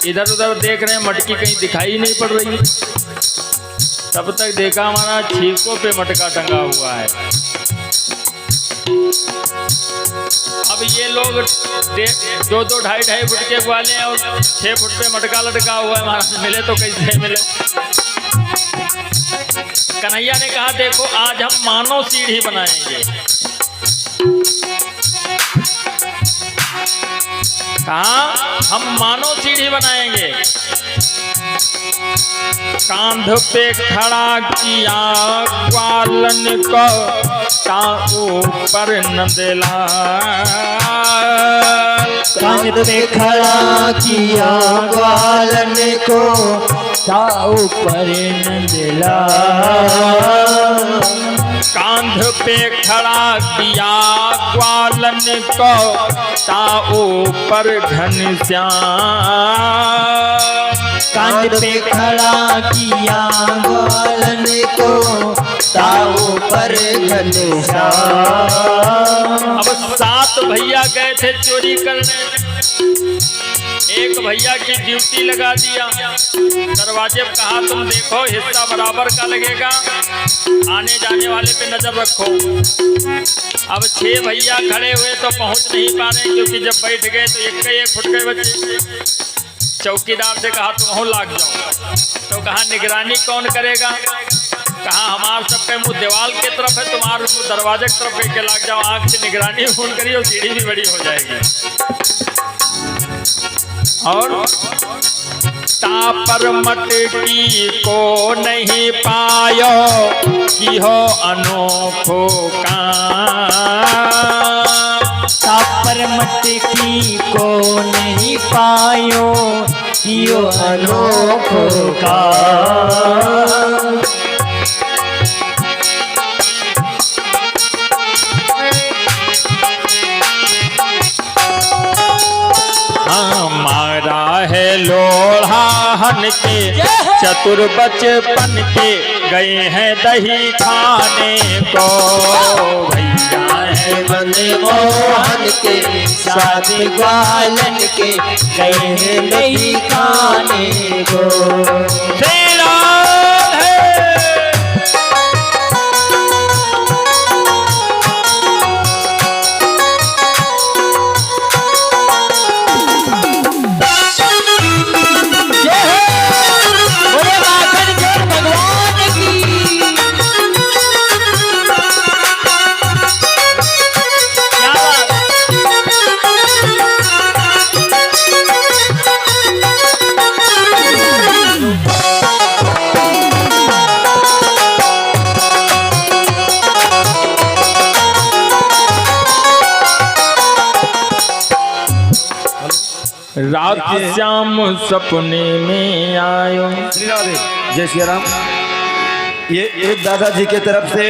इधर उधर देख रहे हैं, मटकी कहीं दिखाई नहीं पड़ रही। तब तक देखा हमारा छीकों पे मटका टंगा हुआ है। अब ये लोग 2-2, 2.5 फुट के वाले हैं और 6 फुट पे मटका लटका हुआ है। महाराज मिले तो कैसे मिले। कन्हैया ने कहा देखो आज हम मानव सीढ़ी बनाएंगे। कहा हम मानव सीढ़ी बनाएंगे। कांध पे खड़ा किया ग्वालन को ता ऊपर नंदलाल। कांध पे खड़ा किया ग्वालन को ता ऊपर नंदलाल। कांध पे खड़ा किया ग्वालन को ता ऊपर घनश्याम। कांध पे खड़ा किया ग्वालन को ता ऊपर घनश्याम। अब 7 भैया गए थे चोरी करने। एक भैया की ड्यूटी लगा दिया, दरवाजे पर कहा तुम देखो हिस्सा बराबर का लगेगा, आने जाने वाले पे नजर रखो। अब 6 भैया खड़े हुए तो पहुंच नहीं पा रहे, क्योंकि जब बैठ गए तो एक फुट गए बच्चे। चौकीदार से कहा तुम हो लाग जाओ, तो कहा निगरानी कौन करेगा। कहा हमार सबके मुंह दीवार के तरफ है, तुम्हारे मुंह दरवाजे की तरफ के लाग जाओ। आंख से निगरानी फोन करिए और सीढ़ी भी बड़ी हो जाएगी। और तापर मटकी को नहीं पायो कि हो अनोखो काम। तापर मटकी को नहीं पायो कि हो अनोखो काम। हमारा है लोढ़ा हन के चतुर बचपन के गए हैं दही खाने को। भैया है मन मोहन के साथ ग्वालन के गए हैं दही खाने को। तेरा है रात श्याम सपने में आयो। श्री राधे, जय श्री राम। ये दादाजी के तरफ से